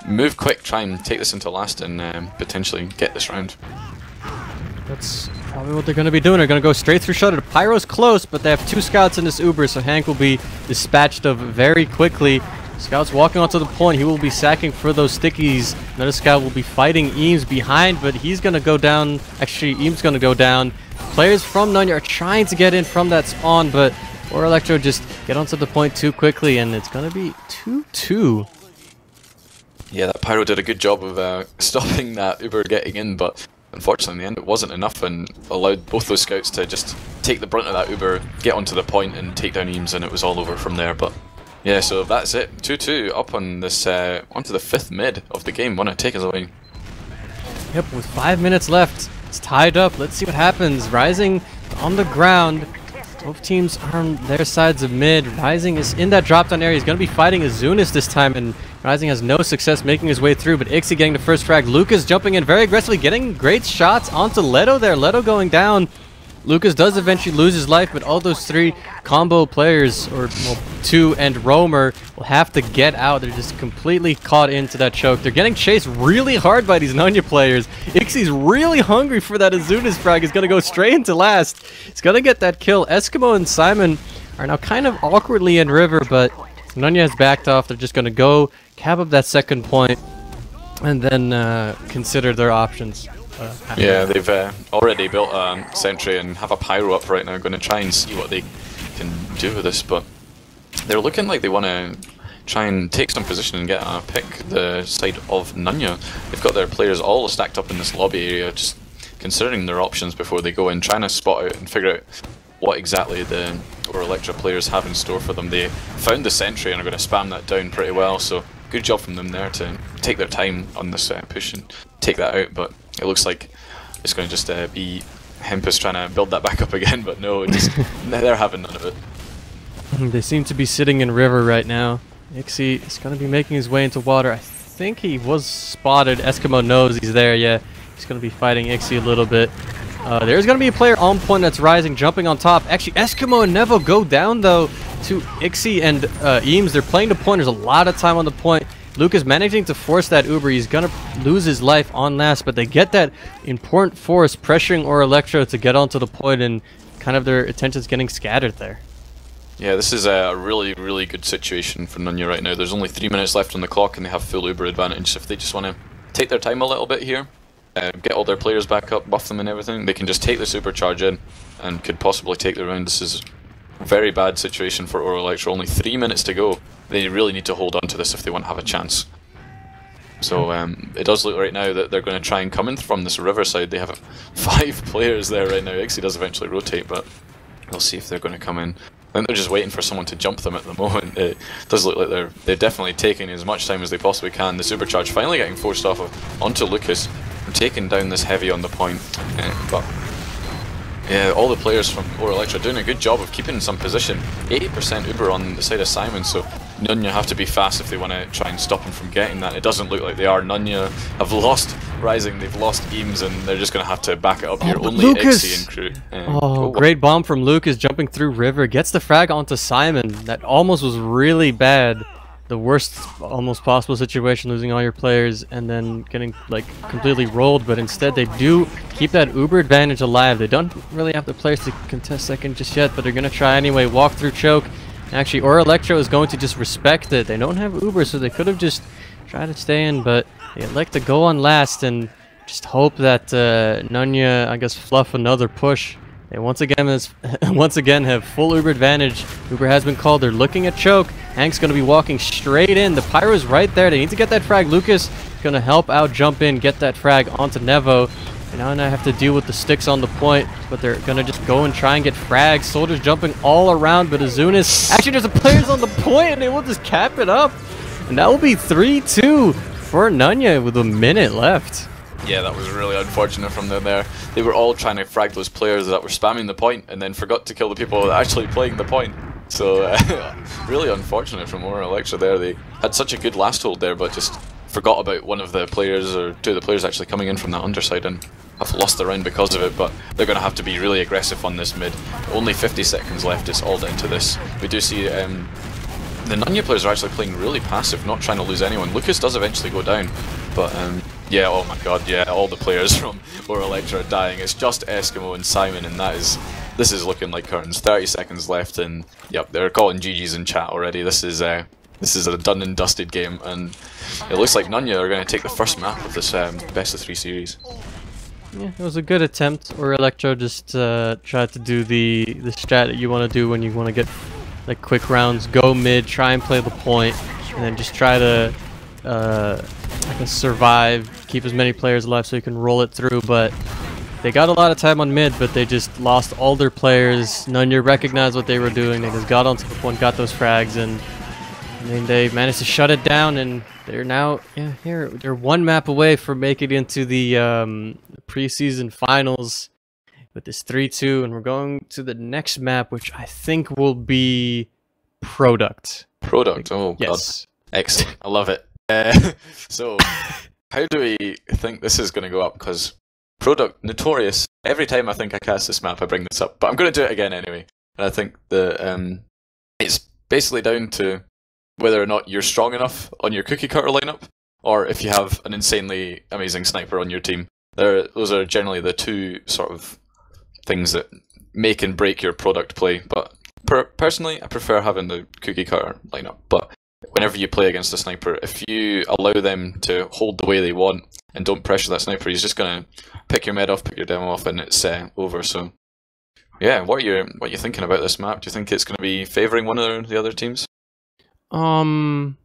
move quick, try and take this into last, and potentially get this round. That's probably what they're going to be doing. They're going to go straight through Shutter. Pyro's close, but they have two scouts in this Uber, so Hank will be dispatched of very quickly. Scouts walking onto the point. He will be sacking for those stickies. Another scout will be fighting Eames behind, but he's going to go down. Actually, Eames going to go down. Players from NUNYA are trying to get in from that spawn, but Elektro just get onto the point too quickly, and it's going to be 2-2. Yeah, that Pyro did a good job of stopping that Uber getting in, but unfortunately in the end it wasn't enough, and allowed both those scouts to just take the brunt of that Uber, get onto the point and take down Eames, and it was all over from there. But yeah, so that's it. 2-2 up on this, onto the 5th mid of the game. Want to take us away? Yep, with 5 minutes left, it's tied up. Let's see what happens. Rising on the ground. Both teams are on their sides of mid. Rising is in that drop down area. He's going to be fighting Azunis this time, and Rising has no success making his way through, but Ixie getting the first frag. Lucas jumping in very aggressively, getting great shots onto Leto there. Leto going down. Lucas does eventually lose his life, but all those three combo players, or well, 2 and Roamer, will have to get out. They're just completely caught into that choke. They're getting chased really hard by these NUNYA players. Ixie's really hungry for that Azunis frag. He's going to go straight into last. He's going to get that kill. Eskimo and Simon are now kind of awkwardly in river, but NUNYA has backed off. They're just going to go cap up that second point, and then consider their options. Yeah, they've already built a sentry and have a pyro up right now. Going to try and see what they can do with this, but they're looking like they want to try and take some position and get a pick the side of NUNYA. They've got their players all stacked up in this lobby area, just considering their options before they go in, trying to spot out and figure out what exactly the Elektro players have in store for them. They found the sentry and are going to spam that down pretty well, so good job from them there to take their time on this push and take that out, but it looks like it's going to just be HiipFire trying to build that back up again, but no, they're having none of it. They seem to be sitting in river right now. Ixie is going to be making his way into water. I think he was spotted. Eskimo knows he's there, yeah. He's going to be fighting Ixie a little bit. There's going to be a player on point that's rising, jumping on top. Actually, Eskimo and Nevo go down, though, to Ixie and Eames. They're playing the point. There's a lot of time on the point. Luke is managing to force that Uber. He's going to lose his life on last, but they get that important force pressuring Elektro to get onto the point, and kind of their attention's getting scattered there. Yeah, this is a really, really good situation for NUNYA right now. There's only 3 minutes left on the clock and they have full Uber advantage. If they just want to take their time a little bit here, get all their players back up, buff them and everything, they can just take the supercharge in and could possibly take the round. This is a very bad situation for Elektro. Only 3 minutes to go. They really need to hold on to this if they want to have a chance. So it does look right now that they're going to try and come in from this riverside. They have 5 players there right now. Ixie does eventually rotate, but we'll see if they're going to come in. I think they're just waiting for someone to jump them at the moment. It does look like they're definitely taking as much time as they possibly can. The supercharge finally getting forced off onto Lucas. They're taking down this heavy on the point, but yeah, all the players from Elektro are doing a good job of keeping some position. 80% Uber on the side of Simon, so NUNYA have to be fast if they want to try and stop him from getting that. It doesn't look like they are. NUNYA have lost Rising, they've lost Eames, and they're just going to have to back it up here. Only Ixie and crew. Great bomb from Lucas jumping through river. Gets the frag onto Simon. That almost was really bad. The worst almost possible situation, losing all your players and then getting like completely rolled, but instead they do keep that Uber advantage alive. They don't really have the players to contest second just yet, but they're going to try anyway. Walk through choke. Actually, Elektro is going to just respect it. They don't have Uber, so they could have just tried to stay in, but they like to go on last and just hope that NUNYA, I guess, fluff another push. They once again have full Uber advantage. Uber has been called. They're looking at choke. Hank's going to be walking straight in. The Pyro's right there. They need to get that frag. Lucas is going to help out, jump in, get that frag onto Nevo. And now I have to deal with the sticks on the point, but they're going to just go and try and get frags. Soldiers jumping all around, but Azunis... Actually, there's a players on the point, and they will just cap it up. And that will be 3-2 for NUNYA with a minute left. Yeah, that was really unfortunate from them there. They were all trying to frag those players that were spamming the point and then forgot to kill the people actually playing the point. So, really unfortunate from Elektro there. They had such a good last hold there, but just forgot about one of the players, or 2 of the players actually coming in from that underside, and have lost the round because of it. But they're going to have to be really aggressive on this mid. Only 50 seconds left, it's all down to this. We do see the NUNYA players are actually playing really passive, not trying to lose anyone. Lucas does eventually go down, but yeah, oh my god, yeah, all the players from Elektro are dying. It's just Eskimo and Simon, and this is looking like curtains. 30 seconds left, and yep, they're calling GG's in chat already. This is a done and dusted game, and it looks like NUNYA are going to take the first map of this best of 3 series. Yeah, it was a good attempt. Elektro just tried to do the strat that you want to do when you want to get like quick rounds. Go mid, try and play the point, and then just try to I guess survive, keep as many players alive so you can roll it through. But they got a lot of time on mid, but they just lost all their players. NUNYA recognized what they were doing. They just got onto the point, got those frags, and I mean, they managed to shut it down, and they're now here. They're 1 map away from making it into the preseason finals with this 3-2, and we're going to the next map, which I think will be Product. Product, oh yes. God. Excellent, I love it. So, how do we think this is going to go up? Because Product, notorious. Every time I think I cast this map, I bring this up, but I'm going to do it again anyway. And I think the it's basically down to whether or not you're strong enough on your cookie cutter lineup, or if you have an insanely amazing sniper on your team. Those are generally the 2 sort of things that make and break your Product play. But personally, I prefer having the cookie cutter lineup. But whenever you play against a sniper, if you allow them to hold the way they want and don't pressure that sniper, he's just gonna pick your med off, pick your demo off, and it's over. So yeah, what are you thinking about this map? Do you think it's gonna be favoring one of the other teams? I'm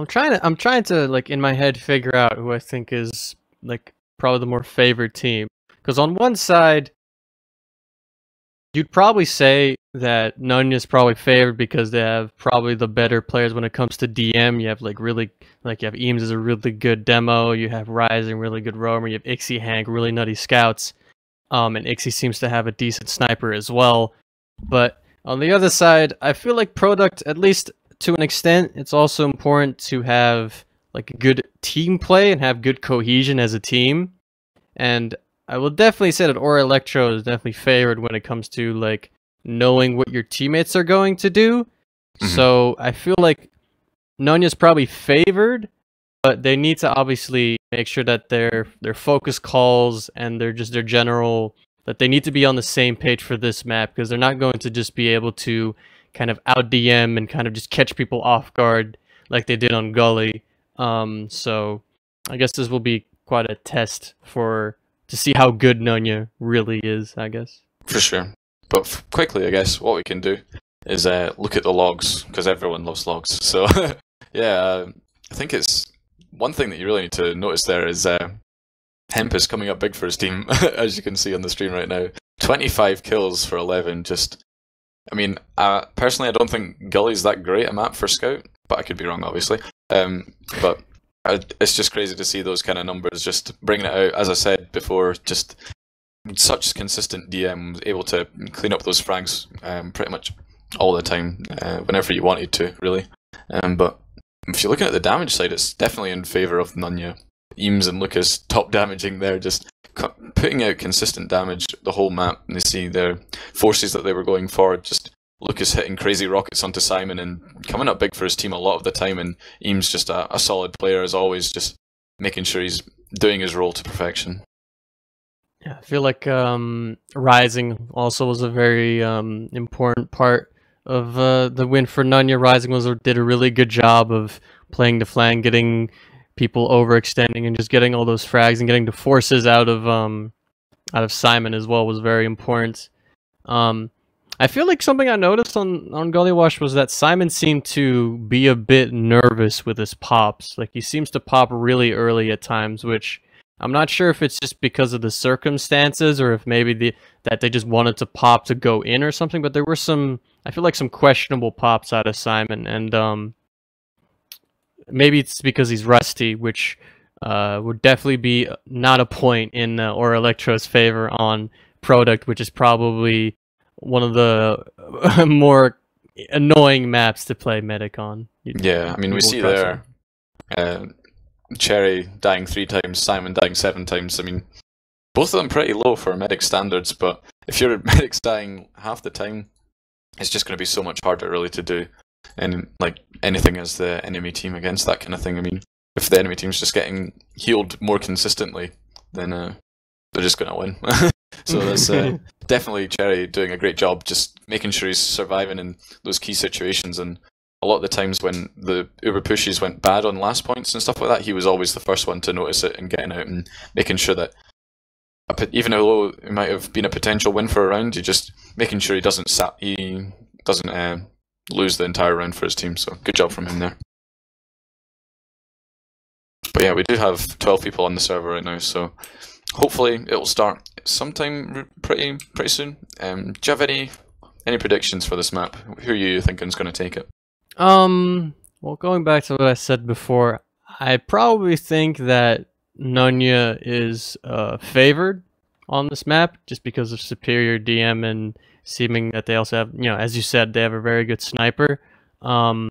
trying to like in my head figure out who I think is like probably the more favored team. Because on one side, you'd probably say that NUNYA is probably favored because they have probably the better players when it comes to DM. You have you have Eames is a really good demo. You have Rising, really good roamer. You have Ixie Hank, really nutty scouts. And Ixie seems to have a decent sniper as well. But on the other side, I feel like Product, at least to an extent, it's also important to have like good team play and have good cohesion as a team. And I will definitely say that Elektro is definitely favored when it comes to like knowing what your teammates are going to do. So I feel like NUNYA's probably favored, but they need to obviously make sure that their focus calls and their general, that they need to be on the same page for this map, because they're not going to just be able to kind of out DM and kind of just catch people off guard like they did on Gully. So I guess this will be quite a test to see how good NUNYA really is, I guess. For sure. But quickly, I guess what we can do is look at the logs, because everyone loves logs. So yeah, I think it's one thing that you really need to notice there is Hemp is coming up big for his team, as you can see on the stream right now. 25 kills for 11. Just, I mean, personally, I don't think Gully's that great a map for Scout, but I could be wrong, obviously. But it's just crazy to see those kind of numbers, just bringing it out, as I said before, just such consistent DM, able to clean up those frags pretty much all the time, whenever you wanted to, really. But if you're looking at the damage side, it's definitely in favour of NUNYA. Eames and Lucas top damaging there, just putting out consistent damage the whole map. And you see their forces that they were going forward, just Lucas hitting crazy rockets onto Simon and coming up big for his team a lot of the time, and Eames just a solid player as always, just making sure he's doing his role to perfection. Yeah, I feel like Rising also was a very important part of the win for NUNYA. Rising did a really good job of playing the flank, getting people overextending, and just getting all those frags and getting the forces out of Simon as well was very important. I feel like something I noticed on Gullywash was that Simon seemed to be a bit nervous with his pops. Like, he seems to pop really early at times, which I'm not sure if it's just because of the circumstances or if maybe that they just wanted to pop to go in or something, but there were I feel like some questionable pops out of Simon, and maybe it's because he's rusty, which would definitely be not a point in Elektro's favor on Product, which is probably one of the more annoying maps to play Medic on. Yeah, I mean, we see there Cherry dying 3 times, Simon dying 7 times. I mean, both of them pretty low for Medic standards, but if your Medic's dying half the time, it's just going to be so much harder really to do and like anything as the enemy team against that kind of thing. I mean, if the enemy team's just getting healed more consistently, then they're just going to win. So that's definitely Cherry doing a great job just making sure he's surviving in those key situations. And a lot of the times when the Uber pushes went bad on last points and stuff like that, he was always the first one to notice it and getting out and making sure that even though it might have been a potential win for a round, you're just making sure he doesn't lose the entire round for his team. So good job from him there. But yeah, we do have 12 people on the server right now, so hopefully it will start sometime pretty soon. Do you have any predictions for this map? Who are you thinking is going to take it? Well, going back to what I said before, I probably think that NUNYA is favored on this map just because of superior DM and seeming that they also have, as you said, they have a very good sniper. But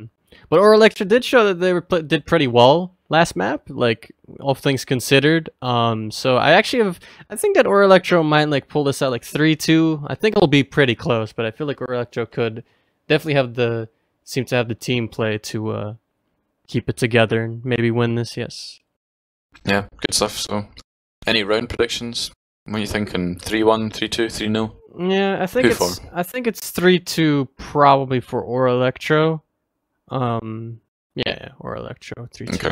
Elektra did show that they did pretty well last map, like all things considered. So I think that Elektro might like pull this out like 3-2. I think it'll be pretty close, but I feel like Elektro could definitely seem to have the team play to keep it together and maybe win this. Yes. Yeah, good stuff. So, any round predictions? What are you thinking? 3-1, 3-2, 3-0? Yeah, I think it's 3-2 probably for Elektro. Yeah, or Elektro 3-2. Okay.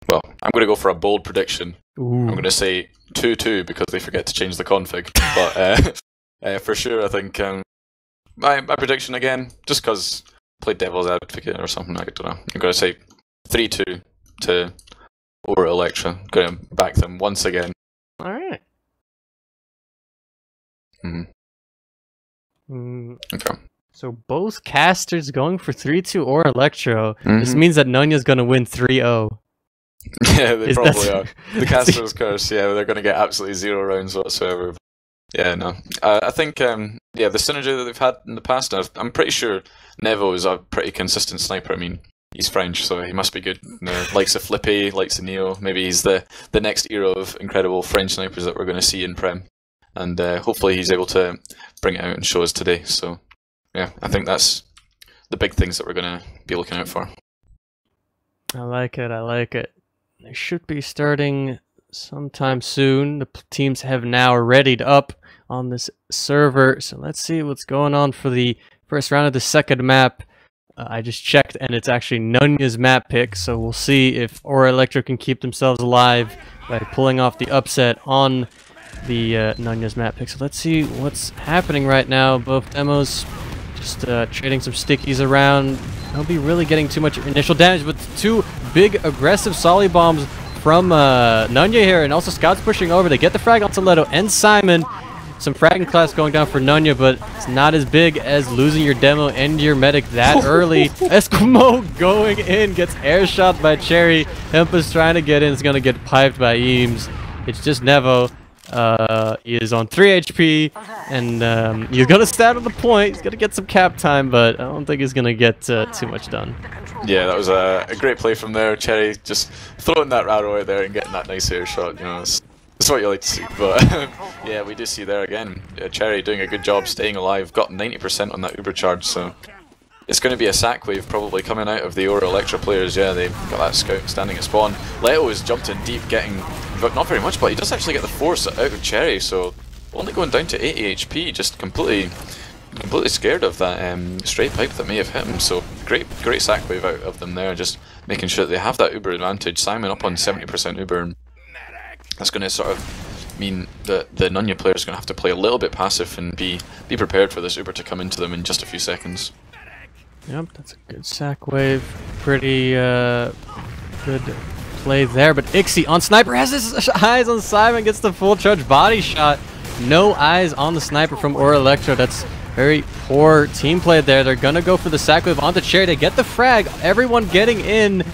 Well, I'm going to go for a bold prediction. Ooh. I'm going to say 2-2 because they forget to change the config. But for sure, I think my prediction again, just because played devil's advocate or something, I don't know. I'm going to say 3-2 to over Elektra. Going to back them once again. All right. Okay. So both casters going for 3-2 or Elektro. This means that NUNYA's going to win 3-0. Yeah, they probably are. The caster's curse, yeah, they're going to get absolutely 0 rounds whatsoever. Yeah, no. I think, yeah, the synergy that they've had in the past, I'm pretty sure Nevo is a pretty consistent sniper. I mean, he's French, so he must be good. Likes the Flippy, likes the Neo. Maybe he's the next era of incredible French snipers that we're going to see in Prem. And hopefully he's able to bring it out and show us today. So, yeah, I think that's the big things that we're going to be looking out for. I like it, I like it. They should be starting sometime soon. The teams have now readied up on this server. So let's see what's going on for the first round of the second map. I just checked, and it's actually NUNYA's map pick. So we'll see if Elektro can keep themselves alive by pulling off the upset on the NUNYA's map pick. So let's see what's happening right now. Both demos just trading some stickies around. They'll be really getting too much initial damage, but 2 big aggressive solid bombs from NUNYA here, and also scouts pushing over. They get the frag onto Leto and Simon. Some fragging class going down for NUNYA, but it's not as big as losing your demo and your medic that early. Eskimo going in, gets air shot by Cherry. Hempa's trying to get in, is going to get piped by Eames. It's just Nevo. He is on 3 HP, and he's going to stand on the point. He's going to get some cap time, but I don't think he's going to get too much done. Yeah, that was a great play from there. Cherry just throwing that arrow out there and getting that nice air shot. You know, it's what you like to see. But yeah, we do see there again. Cherry doing a good job staying alive. Got 90% on that Uber charge, so it's going to be a sack wave probably coming out of the Elektra players. Yeah, they've got that scout standing at spawn. Leto has jumped in deep, getting not very much, but he does actually get the force out of Cherry, so only going down to 80 HP, just completely scared of that stray pipe that may have hit him. So great sack wave out of them there, just making sure that they have that Uber advantage. Simon up on 70% Uber, and that's going to sort of mean that the NUNYA player is going to have to play a little bit passive and be prepared for this Uber to come into them in just a few seconds. Yep, that's a good sack wave. Pretty good play there, but Ixie on sniper has his eyes on Simon, gets the full charge body shot. No eyes on the sniper from Elektro. That's very poor team play there. They're gonna go for the sack wave onto Cherry. They get the frag. Everyone getting in.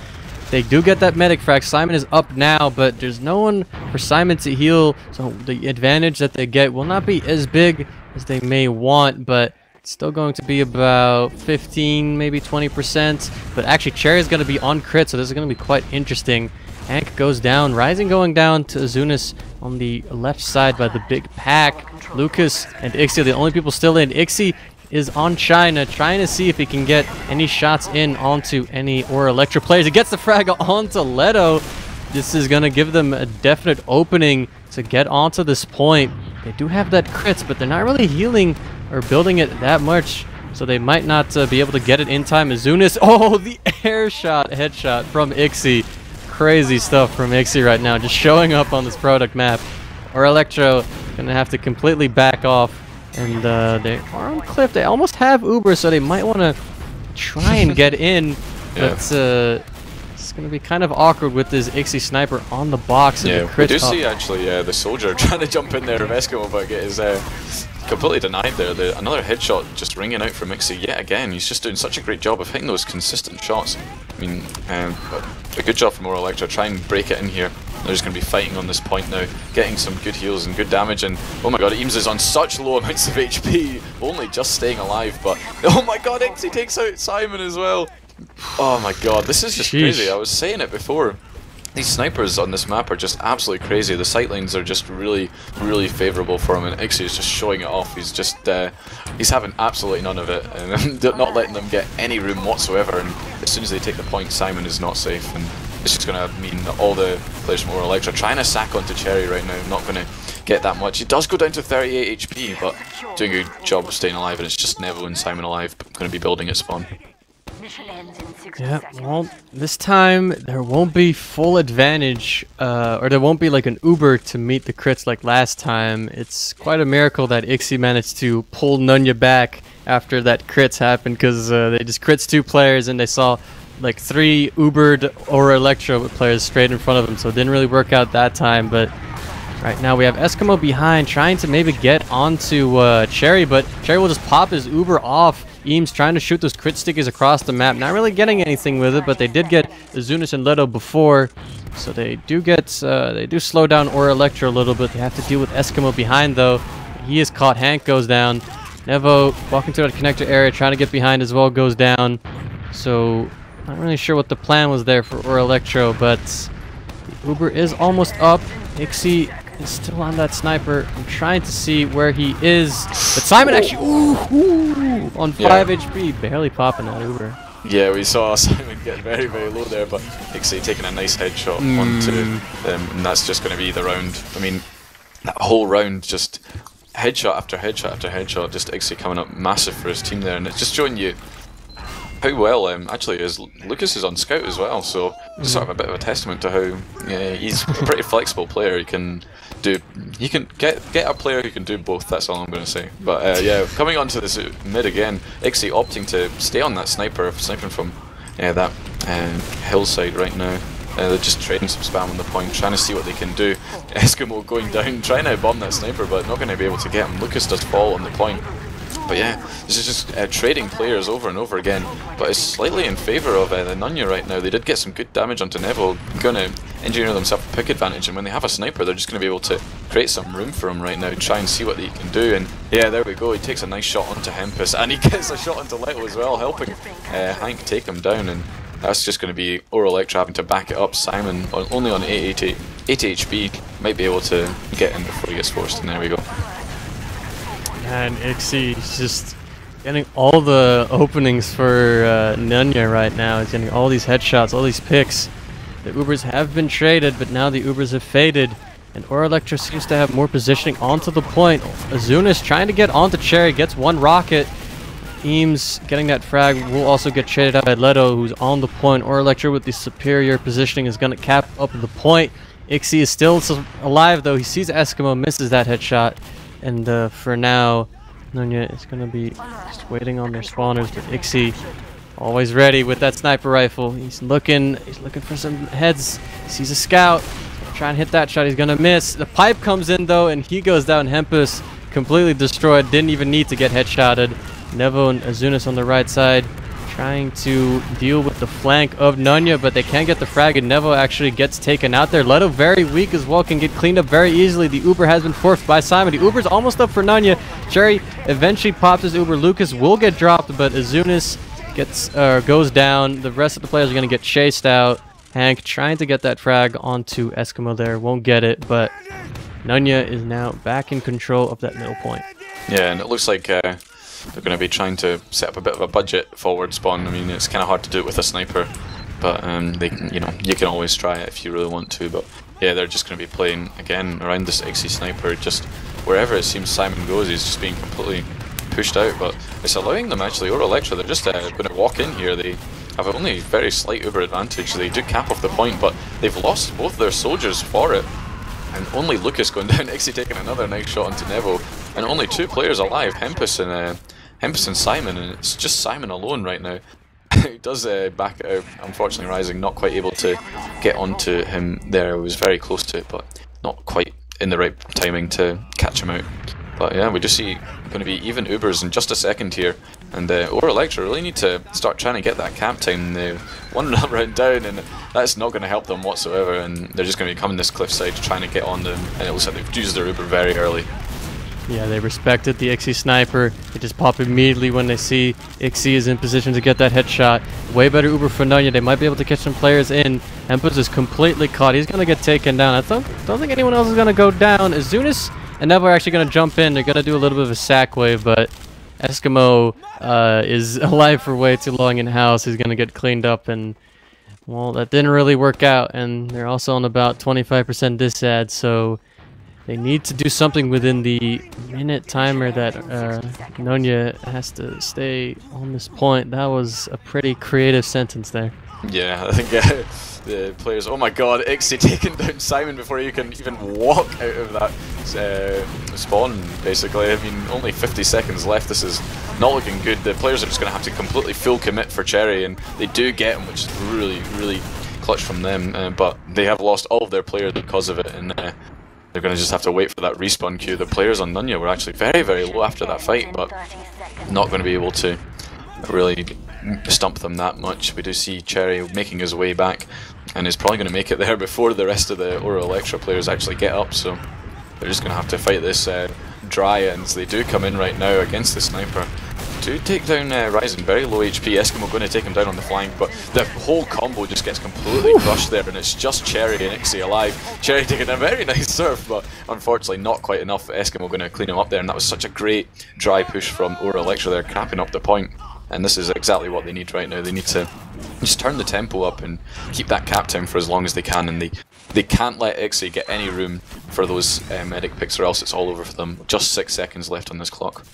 They do get that medic frag. Simon is up now, but there's no one for Simon to heal, so the advantage that they get will not be as big as they may want, but it's still going to be about 15, maybe 20%. But actually, Cherry is going to be on crit, so this is going to be quite interesting. Hank goes down. Rising going down to Azunis on the left side by the big pack. Lucas and Ixie are the only people still in. Ixie is on China, trying to see if he can get any shots in onto any Elektra players. He gets the frag onto Leto. This is going to give them a definite opening to get onto this point. They do have that crits, but they're not really healing or building it that much, so they might not be able to get it in time. Azunis, oh, the air shot headshot from Ixie. Crazy stuff from Ixie right now, just showing up on this product map. Elektro gonna have to completely back off, and they are on cliff. They almost have Uber, so they might want to try and get in, but it's gonna be kind of awkward with this Ixie sniper on the box. And we do see actually the soldier trying to jump in there of Eskimo, but get his completely denied there. Another headshot just ringing out from Ixie yet again. He's just doing such a great job of hitting those consistent shots. I mean, a good job from Elektra. Try and break it in here. They're just going to be fighting on this point now, getting some good heals and good damage. And oh my god, Eames is on such low amounts of HP, only just staying alive. But oh my god, Ixie takes out Simon as well. Oh my god, this is just crazy. I was saying it before. These snipers on this map are just absolutely crazy. The sightlines are just really favourable for him, and Ixie is just showing it off. He's just, he's having absolutely none of it, and not letting them get any room whatsoever. And as soon as they take the point, Simon is not safe, and it's just going to mean that all the players from Elektra trying to sack onto Cherry right now, not going to get that much. He does go down to 38 HP, but doing a good job of staying alive, and it's just Neville and Simon alive, going to be building at spawn. Yeah, well, this time there won't be full advantage, or there won't be like an Uber to meet the crits like last time. It's quite a miracle that Ixie managed to pull NUNYA back after that crits happened, because they just crits 2 players and they saw like 3 Ubered or Elektro players straight in front of them, so it didn't really work out that time. But right now we have Eskimo behind, trying to maybe get onto Cherry, but Cherry will just pop his Uber off. Eames trying to shoot those crit stickies across the map, not really getting anything with it, but they did get Azunis and Leto before, so they do get, they do slow down Aura Elektro a little bit. They have to deal with Eskimo behind though. He is caught. Hank goes down. Nevo walking to that connector area, trying to get behind as well, goes down. So not really sure what the plan was there for Aura Elektro, but the Uber is almost up. Ixie is still on that sniper. I'm trying to see where he is. But Simon actually, on 5 HP, barely popping that Uber. Yeah, we saw Simon get very, very low there, but Ixie taking a nice headshot onto them, and that's just going to be the round. I mean, that whole round, just headshot after headshot after headshot, just Ixie coming up massive for his team there, and it's just showing you how well actually is Lucas is on scout as well, so it's sort of a bit of a testament to how he's a pretty flexible player. He can get a player who can do both. That's all I'm going to say. But yeah, coming onto this mid again, Ixie opting to stay on that sniper, sniping from that hillside right now. They're just trading some spam on the point, trying to see what they can do. Eskimo going down, trying to bomb that sniper, but not going to be able to get him. Lucas does fall on the point. But yeah, this is just trading players over and over again, but it's slightly in favour of the NUNYA right now. They did get some good damage onto Neville, going to engineer themselves a pick advantage, and when they have a sniper, they're just going to be able to create some room for him right now, try and see what they can do. And yeah, there we go, he takes a nice shot onto Hempus, and he gets a shot onto Leto as well, helping Hank take him down, and that's just going to be Aura Elektro having to back it up. Simon, only on 8 HP, might be able to get in before he gets forced, and there we go. And Ixie is just getting all the openings for NUNYA right now. He's getting all these headshots, all these picks. The Ubers have been traded, but now the Ubers have faded. And Aura Elektro seems to have more positioning onto the point. Azunis trying to get onto Cherry, gets 1 rocket. Eames getting that frag will also get traded out by Leto, who's on the point. Aura Elektro with the superior positioning is going to cap up the point. Ixie is still alive though. He sees Eskimo, misses that headshot. And for now, NUNYA is going to be just waiting on their spawners, but Ixie always ready with that sniper rifle. He's looking for some heads. He sees a scout. Try and hit that shot. He's going to miss. The pipe comes in though, and he goes down. Hempus completely destroyed. Didn't even need to get headshotted. Nevo and Azunis on the right side, trying to deal with the flank of NUNYA, but they can't get the frag, and Nevo actually gets taken out there. Leto very weak as well, can get cleaned up very easily. The Uber has been forced by Simon. The Uber's almost up for NUNYA. Cherry eventually pops his Uber. Lucas will get dropped, but Azunis goes down. The rest of the players are going to get chased out. Hank trying to get that frag onto Eskimo there, won't get it, but NUNYA is now back in control of that middle point. Yeah, and it looks like they're going to be trying to set up a bit of a budget forward spawn. I mean, it's kind of hard to do it with a sniper, but they can, you can always try it if you really want to. But yeah, they're just going to be playing again around this Ixie sniper. Just wherever it seems Simon goes, he's just being completely pushed out. But it's allowing them actually. Aura Elektro, they're just going to walk in here. They have only very slight Uber advantage. They do cap off the point, but they've lost both their soldiers for it. And only Lucas going down. Ixie taking another nice shot onto Nevo, and only 2 players alive, Hempus and Simon, and it's just Simon alone right now. He does back it out, unfortunately Rising not quite able to get onto him there. He was very close to it, but not quite in the right timing to catch him out. But yeah, we just see going to be even Ubers in just a second here, and Aura Elektro really need to start trying to get that cap time. 1 round down, and that's not going to help them whatsoever, and they're just going to be coming this cliffside trying to get on them, and it looks like they've used their Uber very early. Yeah, they respected the Ixie sniper. They just pop immediately when they see Ixie is in position to get that headshot. Way better Uber for NUNYA. They might be able to catch some players in. Hempus is completely caught. He's going to get taken down. I don't think anyone else is going to go down. Azunis and Nevo are actually going to jump in. They're going to do a little bit of a sack wave, but Eskimo is alive for way too long in house. He's going to get cleaned up, and well, that didn't really work out, and they're also on about 25% disad, so They need to do something within the minute timer that NUNYA has to stay on this point. That was a pretty creative sentence there. Yeah, I think the players... Oh my god, Ixie taking down Simon before you can even walk out of that spawn, basically. I mean, only 50 seconds left. This is not looking good. The players are just going to have to completely full commit for Cherry, and they do get him, which is really, really clutch from them. But they have lost all of their players because of it, and they're going to just have to wait for that respawn queue. The players on NUNYA were actually very, very low after that fight, but not going to be able to really stump them that much. We do see Cherry making his way back, and is probably going to make it there before the rest of the Elektro players actually get up, so they're just going to have to fight this dry, and they do come in right now against the sniper. Do take down Ryzen, very low HP. Eskimo going to take him down on the flank, but the whole combo just gets completely crushed there, and it's just Cherry and Ixie alive. Cherry taking a very nice surf, but unfortunately not quite enough. Eskimo going to clean him up there, and that was such a great dry push from Elektro there, capping up the point. And this is exactly what they need right now. They need to just turn the tempo up and keep that cap time for as long as they can, and they can't let Ixie get any room for those medic picks, or else it's all over for them. Just 6 seconds left on this clock.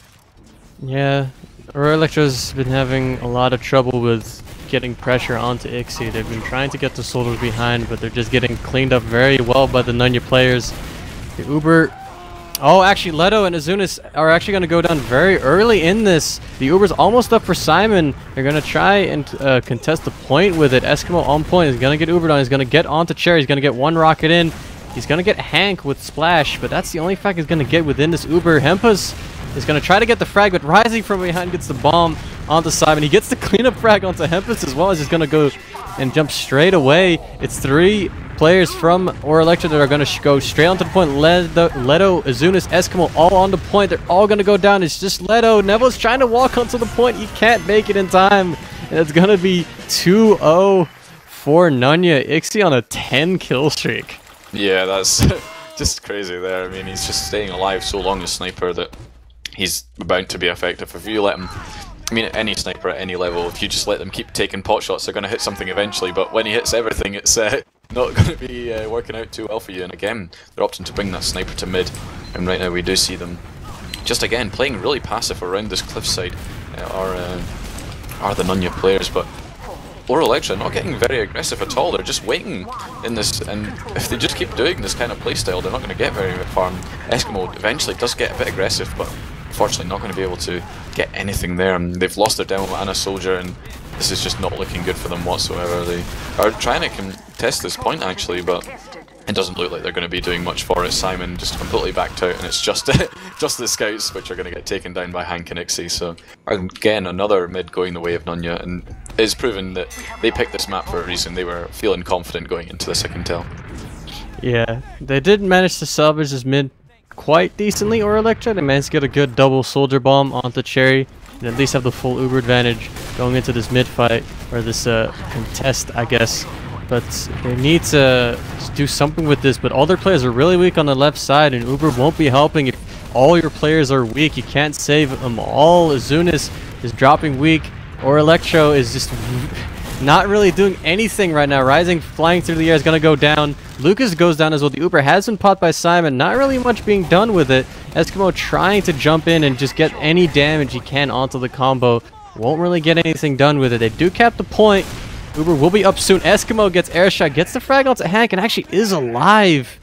Yeah, Elektro's been having a lot of trouble with getting pressure onto Ixie. They've been trying to get the soldiers behind, but they're just getting cleaned up very well by the NUNYA players. The Uber... Oh, actually, Leto and Azunis are actually going to go down very early in this. The Uber's almost up for Simon. They're going to try and contest the point with it. Eskimo on point. He's going to get Ubered on. He's going to get onto Cherry. He's going to get one rocket in. He's going to get Hank with Splash, but that's the only frag he's going to get within this Uber. Hempas is going to try to get the frag, but Rising from behind gets the bomb onto Simon. He gets the cleanup frag onto Hempas as well, as he's going to go and jump straight away. It's 3 players from Elektro that are going to go straight onto the point. Leto, Azunis, Eskimo all on the point. They're all going to go down. It's just Leto. Neville's trying to walk onto the point. He can't make it in time. And it's going to be 2-0 for NUNYA. Ixie on a 10 kill streak. Yeah, that's just crazy there. I mean, he's just staying alive so long, the sniper, that he's bound to be effective. If you let him... I mean, any sniper at any level, if you just let them keep taking pot shots, they're going to hit something eventually, but when he hits everything, it's not going to be working out too well for you. And again, they're opting to bring that sniper to mid, and right now we do see them just again playing really passive around this cliffside. Are the NUNYA players, but Elektro not getting very aggressive at all. They're just waiting in this, and if they just keep doing this kind of playstyle, they're not going to get very far. Eskimo eventually does get a bit aggressive, but unfortunately not going to be able to get anything there. And they've lost their demo and a soldier, and this is just not looking good for them whatsoever. They are trying to contest this point actually, but it doesn't look like they're going to be doing much for it. Simon just completely backed out, and it's just just the scouts which are going to get taken down by Hank and Ixie. So again, another mid going the way of NUNYA, and it's proven that they picked this map for a reason. They were feeling confident going into this, I can tell. Yeah, they did manage to salvage this mid quite decently, Elektro. They managed to get a good double soldier bomb onto Cherry, and at least have the full Uber advantage going into this mid fight, or this contest, I guess. But they need to do something with this, but all their players are really weak on the left side, and Uber won't be helping if all your players are weak. You can't save them all. Azunis is dropping weak, Elektro is just not really doing anything right now. Rising flying through the air is going to go down. Lucas goes down as well. The Uber has been popped by Simon. Not really much being done with it. Eskimo trying to jump in and just get any damage he can onto the combo. Won't really get anything done with it. They do cap the point. Uber will be up soon. Eskimo gets air shot, gets the frag onto Hank, and actually is alive.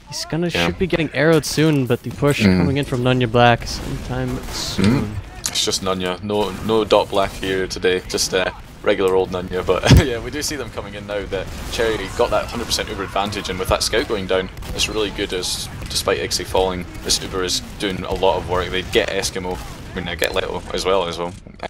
He's should be getting arrowed soon, but the push coming in from NUNYA Black sometime soon. It's just NUNYA. No dot black here today. Just regular old NUNYA, but yeah, we do see them coming in now. That Cherry got that 100% Uber advantage, and with that scout going down, it's really good. As despite Ixie falling, this Uber is doing a lot of work. They get Eskimo, I mean, they get Leto as well,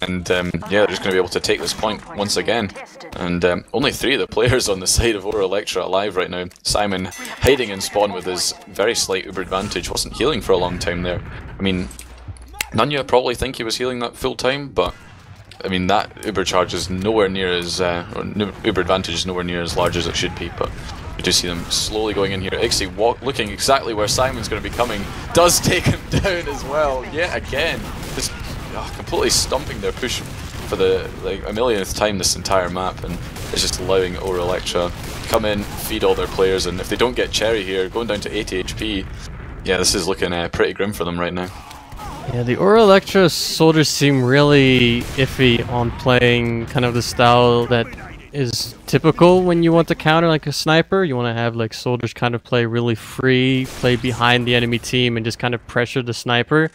and yeah, they're just going to be able to take this point once again. And only 3 of the players on the side of Elektro alive right now. Simon hiding in spawn with his very slight Uber advantage, wasn't healing for a long time there. I mean, NUNYA probably think he was healing that full time, but I mean, that Uber charge is nowhere near as, Uber advantage is nowhere near as large as it should be, but we do see them slowly going in here. Ixie looking exactly where Simon's going to be coming, does take him down as well, yet again. Just completely stumping their push for the a millionth time this entire map, and it's just allowing Elektro come in, feed all their players, and if they don't get Cherry here, going down to 80 HP, Yeah, this is looking pretty grim for them right now. Yeah, the Elektro soldiers seem really iffy on playing kind of the style that is typical when you want to counter like a sniper. You want to have like soldiers kind of play really free, play behind the enemy team and just kind of pressure the sniper.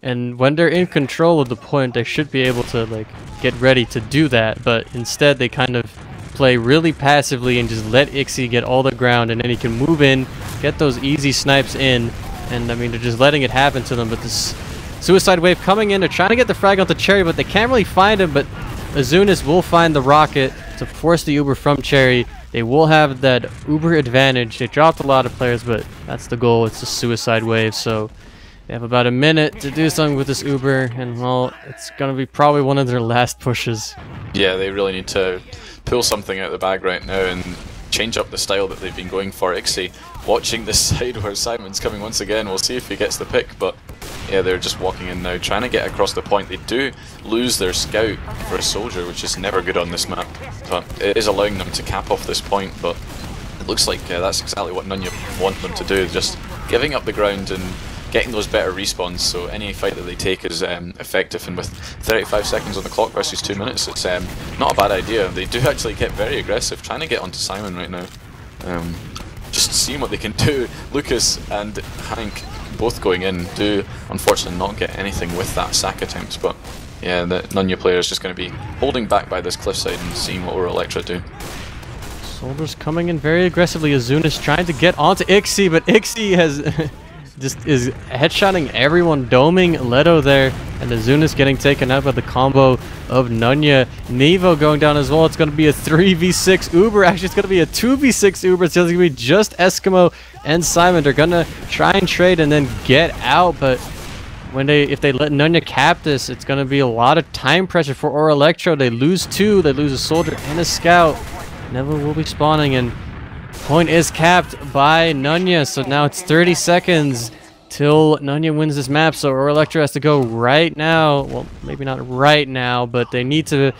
And when they're in control of the point, they should be able to like get ready to do that. But instead, they kind of play really passively and just let Ixie get all the ground, and then he can move in, get those easy snipes in. And I mean, they're just letting it happen to them. But this suicide wave coming in, they're trying to get the frag onto Cherry, but they can't really find him. But Azunis will find the rocket to force the Uber from Cherry. They will have that Uber advantage. They dropped a lot of players, but that's the goal. It's a suicide wave, so they have about a minute to do something with this Uber, and well, it's going to be probably one of their last pushes. Yeah, they really need to pull something out of the bag right now and change up the style that they've been going for. Ixie watching this side where Simon's coming once again. We'll see if he gets the pick, but yeah, they're just walking in now, trying to get across the point. They do lose their scout for a soldier, which is never good on this map, but it is allowing them to cap off this point. But it looks like that's exactly what NUNYA want them to do, just giving up the ground and getting those better respawns, so any fight that they take is effective, and with 35 seconds on the clock versus 2 minutes, it's not a bad idea. They do actually get very aggressive, trying to get onto Simon right now. Just seeing what they can do. Lucas and Hank both going in do unfortunately not get anything with that sack attempt, but yeah, the NUNYA player is just going to be holding back by this cliffside and seeing what Elektro do. Soldiers coming in very aggressively. Azunis trying to get onto Ixie, but Ixie has just is headshotting everyone, doming Leto there, and Azunis getting taken out by the combo of NUNYA. Nevo going down as well. It's going to be a 3v6 Uber. Actually, it's going to be a 2v6 Uber. It's going to be just Eskimo and Simon. They're going to try and trade and then get out, but if they let NUNYA cap this, it's going to be a lot of time pressure for Elektro. They lose two. They lose a soldier and a scout. Nevo will be spawning, and point is capped by NUNYA, so now it's 30 seconds till NUNYA wins this map, so Elektro has to go right now. Well, maybe not right now, but they need to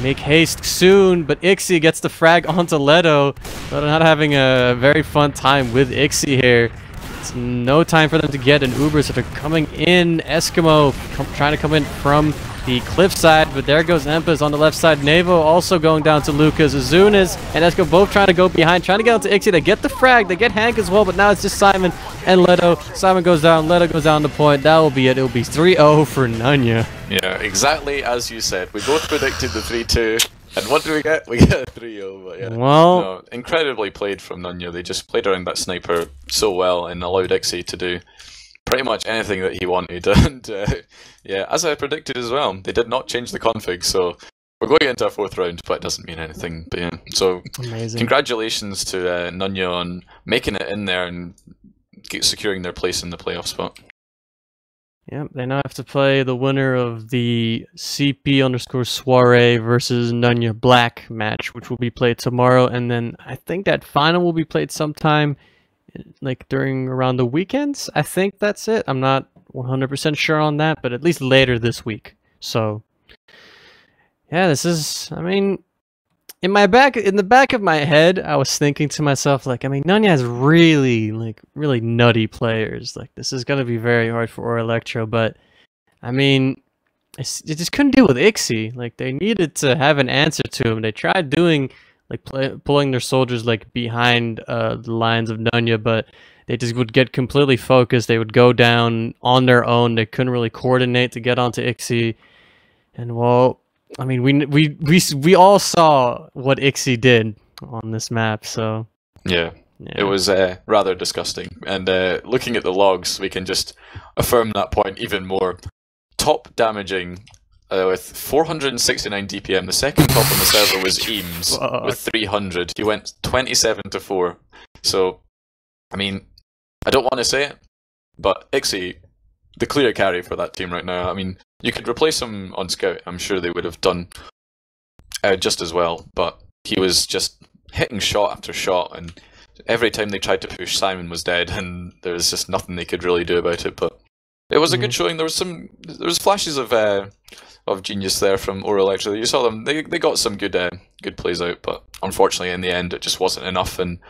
make haste soon. But Ixie gets the frag onto Leto, so they're not having a very fun time with Ixie here. It's no time for them to get an Uber, so they're coming in. Eskimo trying to come in from the cliffside, but there goes Empus on the left side. Nevo also going down to Lucas. Azunis and Esco both trying to go behind, trying to get onto Ixie. They get the frag, they get Hank as well, but now it's just Simon and Leto. Simon goes down, Leto goes down the point. That will be it. It will be 3-0 for NUNYA. Yeah, exactly as you said. We both predicted the 3-2. And what do we get? We get a 3-0, but yeah. Well, no, incredibly played from NUNYA. They just played around that sniper so well and allowed Ixie to do pretty much anything that he wanted. And yeah, as I predicted as well, they did not change the config, so we're going into a fourth round, but it doesn't mean anything. But yeah, so amazing. Congratulations to NUNYA on making it in there and securing their place in the playoff spot. Yep, they now have to play the winner of the CP_soiree versus NUNYA Black match, which will be played tomorrow, and then I think that final will be played sometime like during around the weekends. I think that's it. I'm not 100% sure on that, but at least later this week. So yeah, this is, I mean, in the back of my head, I was thinking to myself, like, I mean, NUNYA has really nutty players. Like, this is going to be very hard for Elektro, but I mean, they just couldn't deal with Ixie. Like, they needed to have an answer to him. They tried doing, like, pulling their soldiers, like, behind the lines of NUNYA, but they just would get completely focused. They would go down on their own. They couldn't really coordinate to get onto Ixie. And, well, I mean, we all saw what Ixie did on this map, so yeah. It was rather disgusting. And looking at the logs, we can just affirm that point even more. Top damaging with 469 DPM. The second top on the server was Eames with 300. He went 27-4. So, I mean, I don't want to say it, but Ixie, the clear carry for that team right now. I mean, you could replace him on Scout. I'm sure they would have done just as well. But he was just hitting shot after shot, and every time they tried to push, Simon was dead, and there was just nothing they could really do about it. But it was a good showing. There was flashes of genius there from Elektro. You saw them. They got some good plays out, but unfortunately in the end it just wasn't enough. And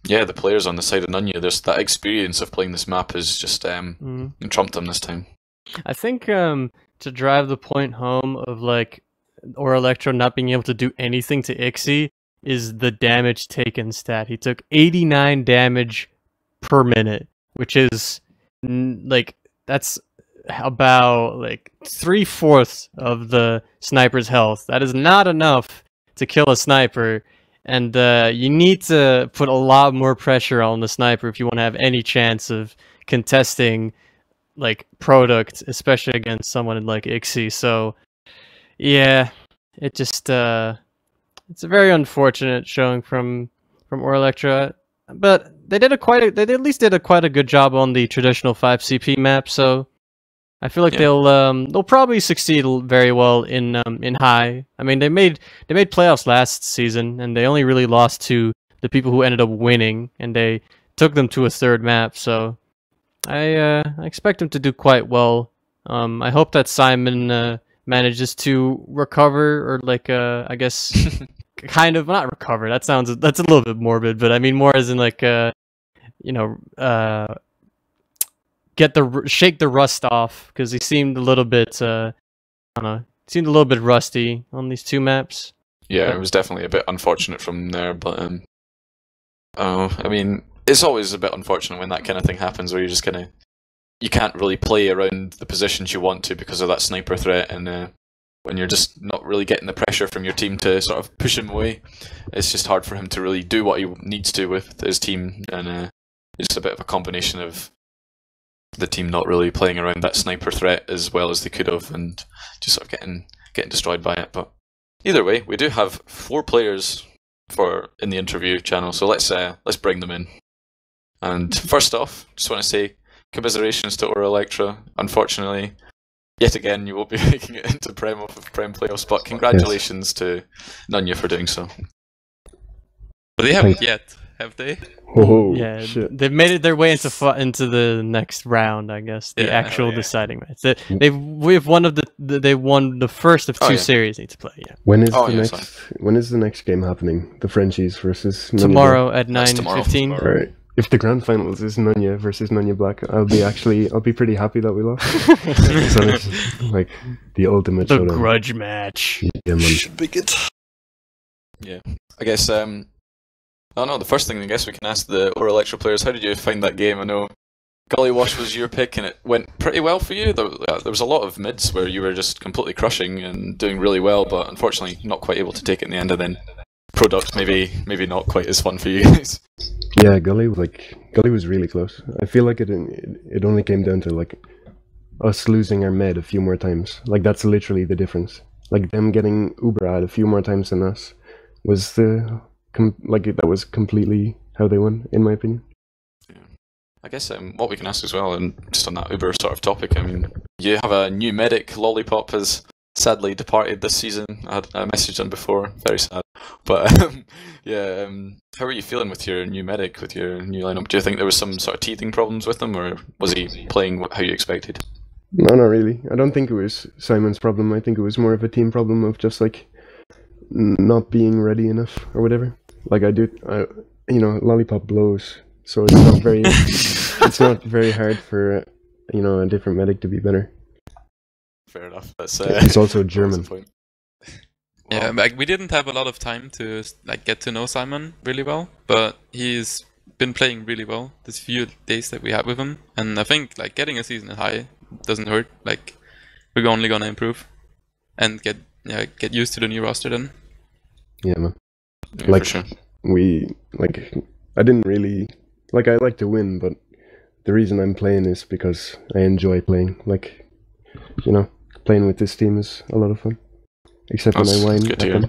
yeah, the players on the side of NUNYA, there's that experience of playing this map is just trumped them this time. I think to drive the point home of like Elektro not being able to do anything to Ixie is the damage taken stat. He took 89 damage per minute, which is like that's about like 3/4 of the sniper's health. That is not enough to kill a sniper, and you need to put a lot more pressure on the sniper if you want to have any chance of contesting like product, especially against someone like Ixie. So yeah, it just it's a very unfortunate showing from Elektro, but they did at least did a quite a good job on the traditional 5CP map. So I feel like they'll probably succeed very well in high. I mean, they made playoffs last season, and they only really lost to the people who ended up winning, and they took them to a third map. So I expect them to do quite well. I hope that Simon manages to recover, or like I guess kind of not recover. That's a little bit morbid, but I mean more as in like you know shake the rust off, because he seemed a little bit I don't know, seemed a little bit rusty on these two maps. Yeah, it was definitely a bit unfortunate from there, but I mean, it's always a bit unfortunate when that kind of thing happens, where you're just you can't really play around the positions you want to because of that sniper threat, and when you're just not really getting the pressure from your team to sort of push him away, it's just hard for him to really do what he needs to with his team, and it's just a bit of a combination of the team not really playing around that sniper threat as well as they could have, and just sort of getting destroyed by it. But either way, we do have 4 players in the interview channel, so let's bring them in. And first off, just want to say commiserations to Elektro. Unfortunately, yet again, you will be making it into Prem playoffs, but congratulations to NUNYA for doing so. But they haven't yet, have they? Oh, yeah, shit. They've made it their way into the next round, I guess. The actual deciding match. They won the first of 2 series they need to play. Yeah. When is the next game happening? The Frenchies versus NUNYA tomorrow at 9:15. Right. If the grand finals is NUNYA versus NUNYA Black, I'll be pretty happy that we lost. So it's like the ultimate showdown. Grudge match. Yeah, man. Should be good. Yeah, I guess. I don't know. The first thing I guess we can ask the Elektro players: how did you find that game? I know Gullywash was your pick, and it went pretty well for you. There was a lot of mids where you were just completely crushing and doing really well, but unfortunately not quite able to take it in the end. And then product maybe not quite as fun for you guys. Yeah, Gully was really close. I feel like it only came down to like us losing our med a few more times. Like that's literally the difference. Like them getting Uberad a few more times than us was that was completely how they won, in my opinion. Yeah. I guess what we can ask as well, and just on that Uber sort of topic, I mean, you have a new medic. Lollipop has sadly departed this season. I messaged him before, very sad. But yeah, how are you feeling with your new medic, with your new lineup? Do you think there was some sort of teething problems with him, or was he playing how you expected? No, not really. I don't think it was Simon's problem. I think it was more of a team problem of just like not being ready enough or whatever. Like Lollipop blows, so it's not very it's not very hard for a different medic to be better. Fair enough. He's also German. Yeah, like we didn't have a lot of time to like get to know Simon really well, but he's been playing really well this few days that we had with him, and I think like getting a season high doesn't hurt. Like we're only gonna improve and get used to the new roster then. Yeah, man. Yeah, like for sure. I didn't really like. I like to win, but the reason I'm playing is because I enjoy playing. Like, playing with this team is a lot of fun. Except when I whine at them,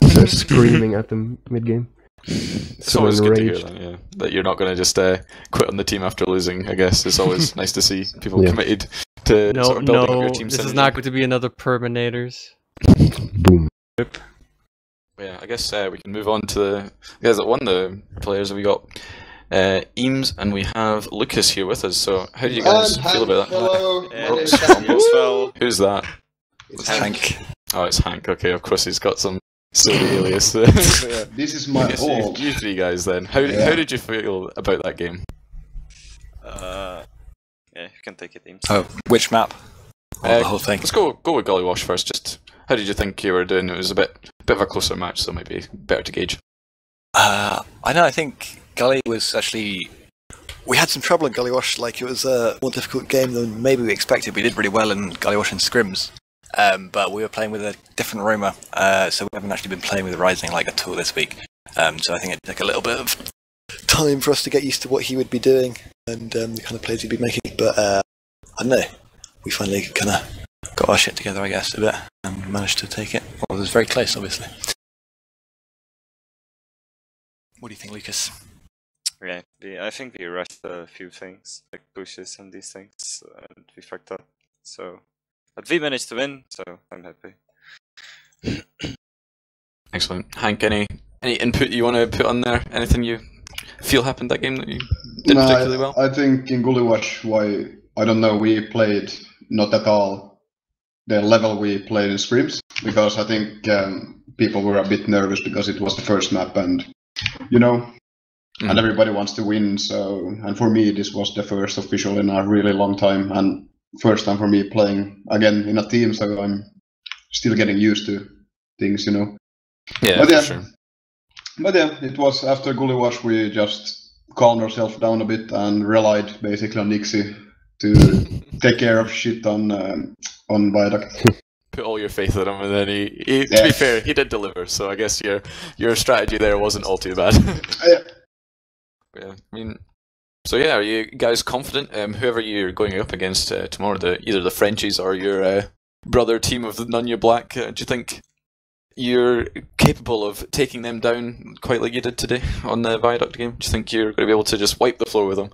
so screaming at them mid-game. It's always good to hear that, yeah. That you're not going to just quit on the team after losing, I guess. It's always nice to see people committed to sort of building up your team. This is not going to be another Perminators. Boom. Yep. Yeah, I guess we can move on to the guys that won the players. We got Eames and we have Lucas here with us. So how do you guys feel about that? Hello. Who's that? It's Hank. Oh, it's Hank. Okay, of course he's got some So the alias. This is my old. You three guys then. How did you feel about that game? Yeah, you can take it, Teams. Oh, which map? The whole thing. Let's go with Gullywash first. Just how did you think you were doing? It was a bit of a closer match, so it might be better to gauge. I know. I think Gully was actually. We had some trouble in Gullywash. Like, it was a more difficult game than maybe we expected. We did really well in Gullywash and scrims, but we were playing with a different Roma, so we haven't actually been playing with Rising like at all this week. So I think it took a little bit of time for us to get used to what he would be doing and the kind of plays he'd be making. But I don't know. We finally kind of got our shit together, I guess, a bit, and managed to take it. Well, it was very close, obviously. What do you think, Lucas? Yeah, I think we rushed a few things, like pushes and these things, and we fucked up. So, but we managed to win, so I'm happy. Excellent. Hank, any input you want to put on there? Anything you feel happened that game that you did particularly well? I think in Gullywash, I don't know, we played not at all the level we played in scrims, because I think people were a bit nervous because it was the first map, and you know, and everybody wants to win. So, and for me, this was the first official in a really long time, and first time for me playing again in a team. So I'm still getting used to things, you know. Yeah, but for sure. But yeah, it was after Gullywash we just calmed ourselves down a bit and relied basically on Nixie to take care of shit on Viaduct. Put all your faith in him, and then he to be fair, he did deliver. So I guess your strategy there wasn't all too bad. Yeah, I mean, so yeah, are you guys confident? Whoever you're going up against tomorrow, either the Frenchies or your brother team of the NUNYA Black, do you think you're capable of taking them down quite like you did today on the Viaduct game? Do you think you're going to be able to just wipe the floor with them?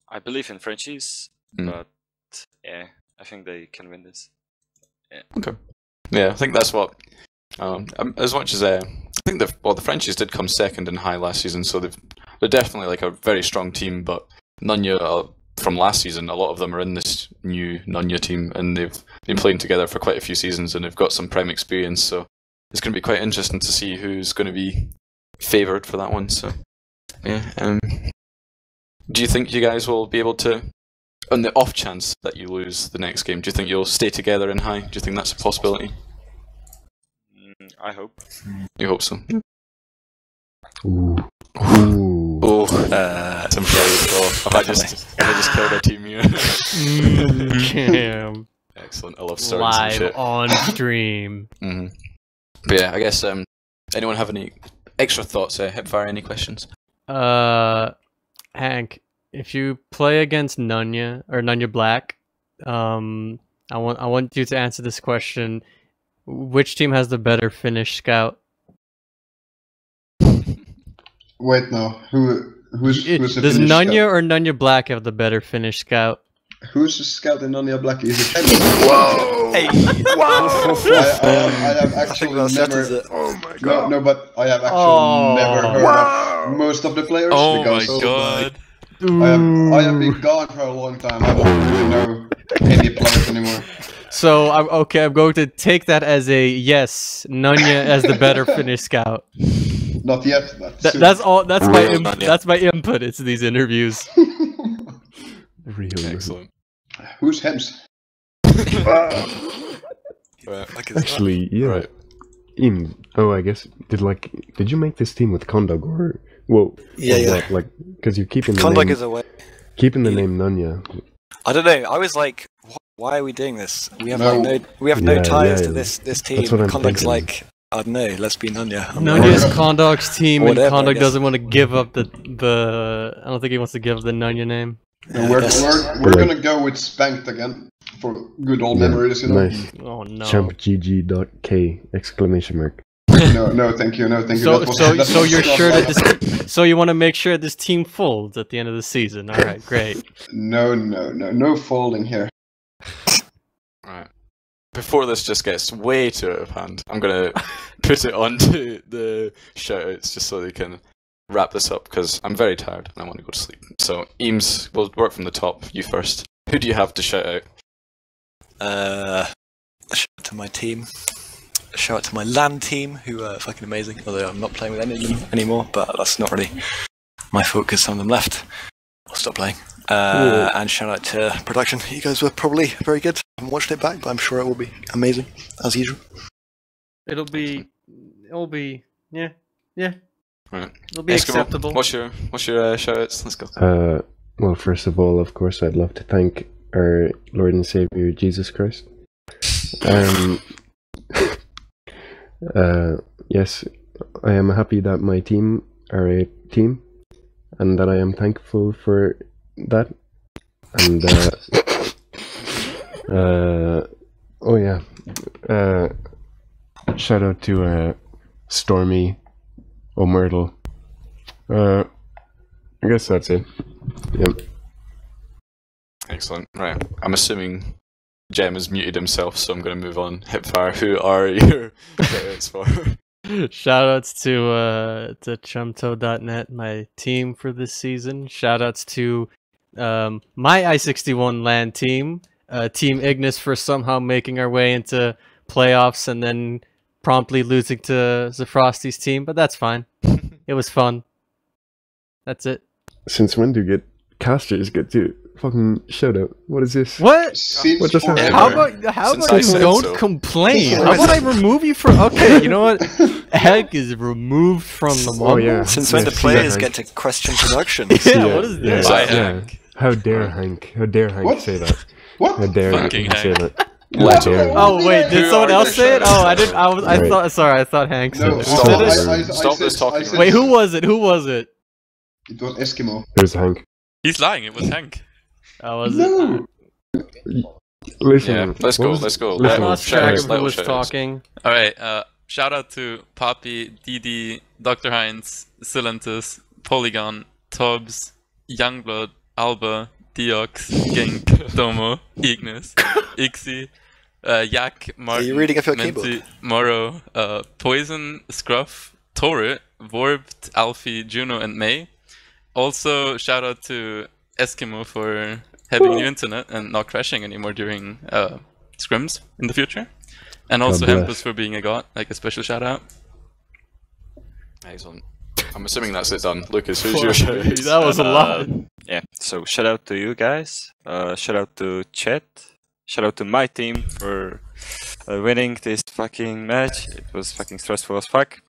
I believe in Frenchies, but yeah, I think they can win this. Yeah. Okay. Yeah, I think that's what. As much as I think the Frenchies did come second in high last season, so they're definitely like a very strong team. But NUNYA from last season, a lot of them are in this new NUNYA team, and they've been playing together for quite a few seasons, and they've got some prime experience. So it's going to be quite interesting to see who's going to be favoured for that one. So yeah. Do you think you guys will be able to, on the off chance that you lose the next game, do you think you'll stay together in high? Do you think that's a possibility? I hope. You hope so. Ooh. Oh, some have I just killed our team here? Damn. Excellent. I love starting some shit. Live on stream. But yeah, I guess anyone have any extra thoughts? HiipFire, any questions? Hank, if you play against NUNYA or NUNYA Black, I want you to answer this question. Which team has the better Finnish scout? Wait, no. Who's the Does Finnish NUNYA scout? or NUNYA Black have the better Finnish scout? Who's the scout in NUNYA Black? Is it Whoa! Hey! Whoa! I have actually never. Oh my god! No, but I have actually never heard of most of the players. Oh my because god! I have been gone for a long time. I don't really know any players anymore. So I'm going to take that as a yes. NUNYA as the better Finnish scout. Not yet. That's all. That's my input into these interviews. Excellent. Who's heads? Actually, yeah. Right. I guess did you make this team with Kondog or Yeah. Like, because you're keeping the Kondog name, is away. keeping the name NUNYA. I don't know. I was like, why are we doing this? We have no ties to this team. That's what I'm Kondog's thinking. like, I don't know. Let's be NUNYA. NUNYA is Kondog's team, and Whatever, I Kondog guess. doesn't want to give up the. I don't think he wants to give up the NUNYA name. We're gonna go with Spanked again for good old memories, you know. Nice. Oh no. ChampGG.k exclamation mark. No, thank you. So you're sure that this. So you want to make sure this team folds at the end of the season. All right, great. No folding here. Alright. Before this just gets way too out of hand, I'm gonna put it onto the shoutouts just so they can wrap this up, because I'm very tired and I want to go to sleep. So, Eames, we'll work from the top. You first. Who do you have to shout out? Shout out to my team. a shout out to my LAN team, who are fucking amazing. Although I'm not playing with any of them anymore, but that's not really my fault because some of them left. I'll stop playing. And shout out to production. You guys were probably very good. I haven't watched it back, but I'm sure it will be amazing as usual. It'll be, yeah. Right. It'll be Eskimo, acceptable. What's your shout outs? Let's go. Well, first of all, of course, I'd love to thank our Lord and Savior Jesus Christ. Yes, I am happy that my team are a team, and that I am thankful for that. And oh yeah, shout out to Stormy O'Myrtle. I guess that's it. Yep. Excellent. Right. I'm assuming Gem has muted himself, so I'm going to move on. HiipFire, who are your shoutouts for? Shoutouts to chumto.net, my team for this season. Shoutouts to my I61 LAN team, Team Ignis, for somehow making our way into playoffs and then promptly losing to zeFrosty's team, but that's fine. It was fun. That's it. Since when do you get casters get to fucking shout out? What is this? What? What just happened? How about I you said don't so. complain? How about I remove you from? Okay, you know what? Heck is removed from the Oh mumble. yeah. Since when Yeah, the see players that, get Hank? to question production? Yeah, what is this? Bye, Yeah. Hank. How dare Hank? How dare Hank What? say that? What? How dare Fucking Hank say Hank. that? What? How dare Hank? Oh wait, did Who someone are else your say it? shoutouts? Oh, I didn't. I Right. thought. Sorry, I thought Hank said No, it. Who Stop said this. it? Stop this talking. Wait, who was it? Who was it? It was Eskimo. There's Hank. He's lying. It was Hank. Oh, was No! Listen. Yeah, let's what go, was- let's go. it? I Listen, lost Shout track outs, of who little was shout outs. talking. All right. Shout out to Poppy, DD, Dr. Heinz, Silentus, Polygon, Tubbs, Youngblood, Alba, Deox, Gink, Domo, Ignis, Ixie, Yak, Martin, you reading off your Menti, keyboard? Moro, Poison, Scruff, Torre, Vorbed, Alfie, Juno, and May. Also, shout out to Eskimo for having new internet and not crashing anymore during scrims in the future. And also bless. Hempus for being a god, like a special shout out. Excellent. I'm assuming that's it done. Lucas, who's your shout outs? That was a lot. Yeah, so shout out to you guys. Shout out to Chet. Shout out to my team for winning this fucking match. It was fucking stressful as fuck.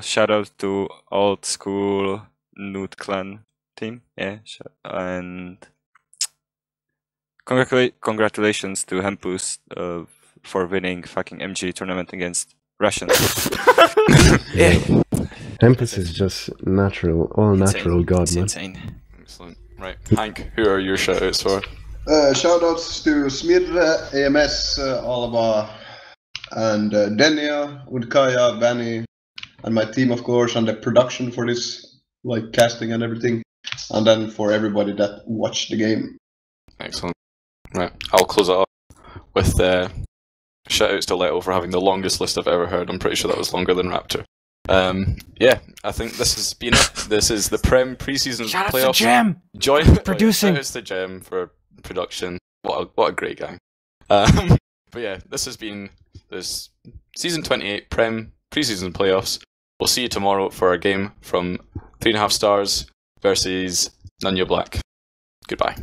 Shout out to old school Nude Clan team. Yeah, and congratulations to Hempus for winning fucking MG tournament against Russians. Yeah. Tempest is just natural, all natural god, It's man. insane. Excellent. Right. Hank, who are your shout outs for? Shoutouts to Smirre, AMS, Alva, and Denia, Udkaya, Vanny, and my team, of course, and the production for this, like casting and everything, and then for everybody that watched the game. Excellent. Right. I'll close it off with shout outs to Leto for having the longest list I've ever heard. I'm pretty sure that was longer than Raptor. Yeah, I think this has been it. This is the preseason Shout out playoffs. to Gem. Join Producing. Shout outs to Gem for production. What a great guy. But yeah, this has been this season 28 preseason playoffs. We'll see you tomorrow for our game from 3.5 stars versus NUNYA Black. Goodbye.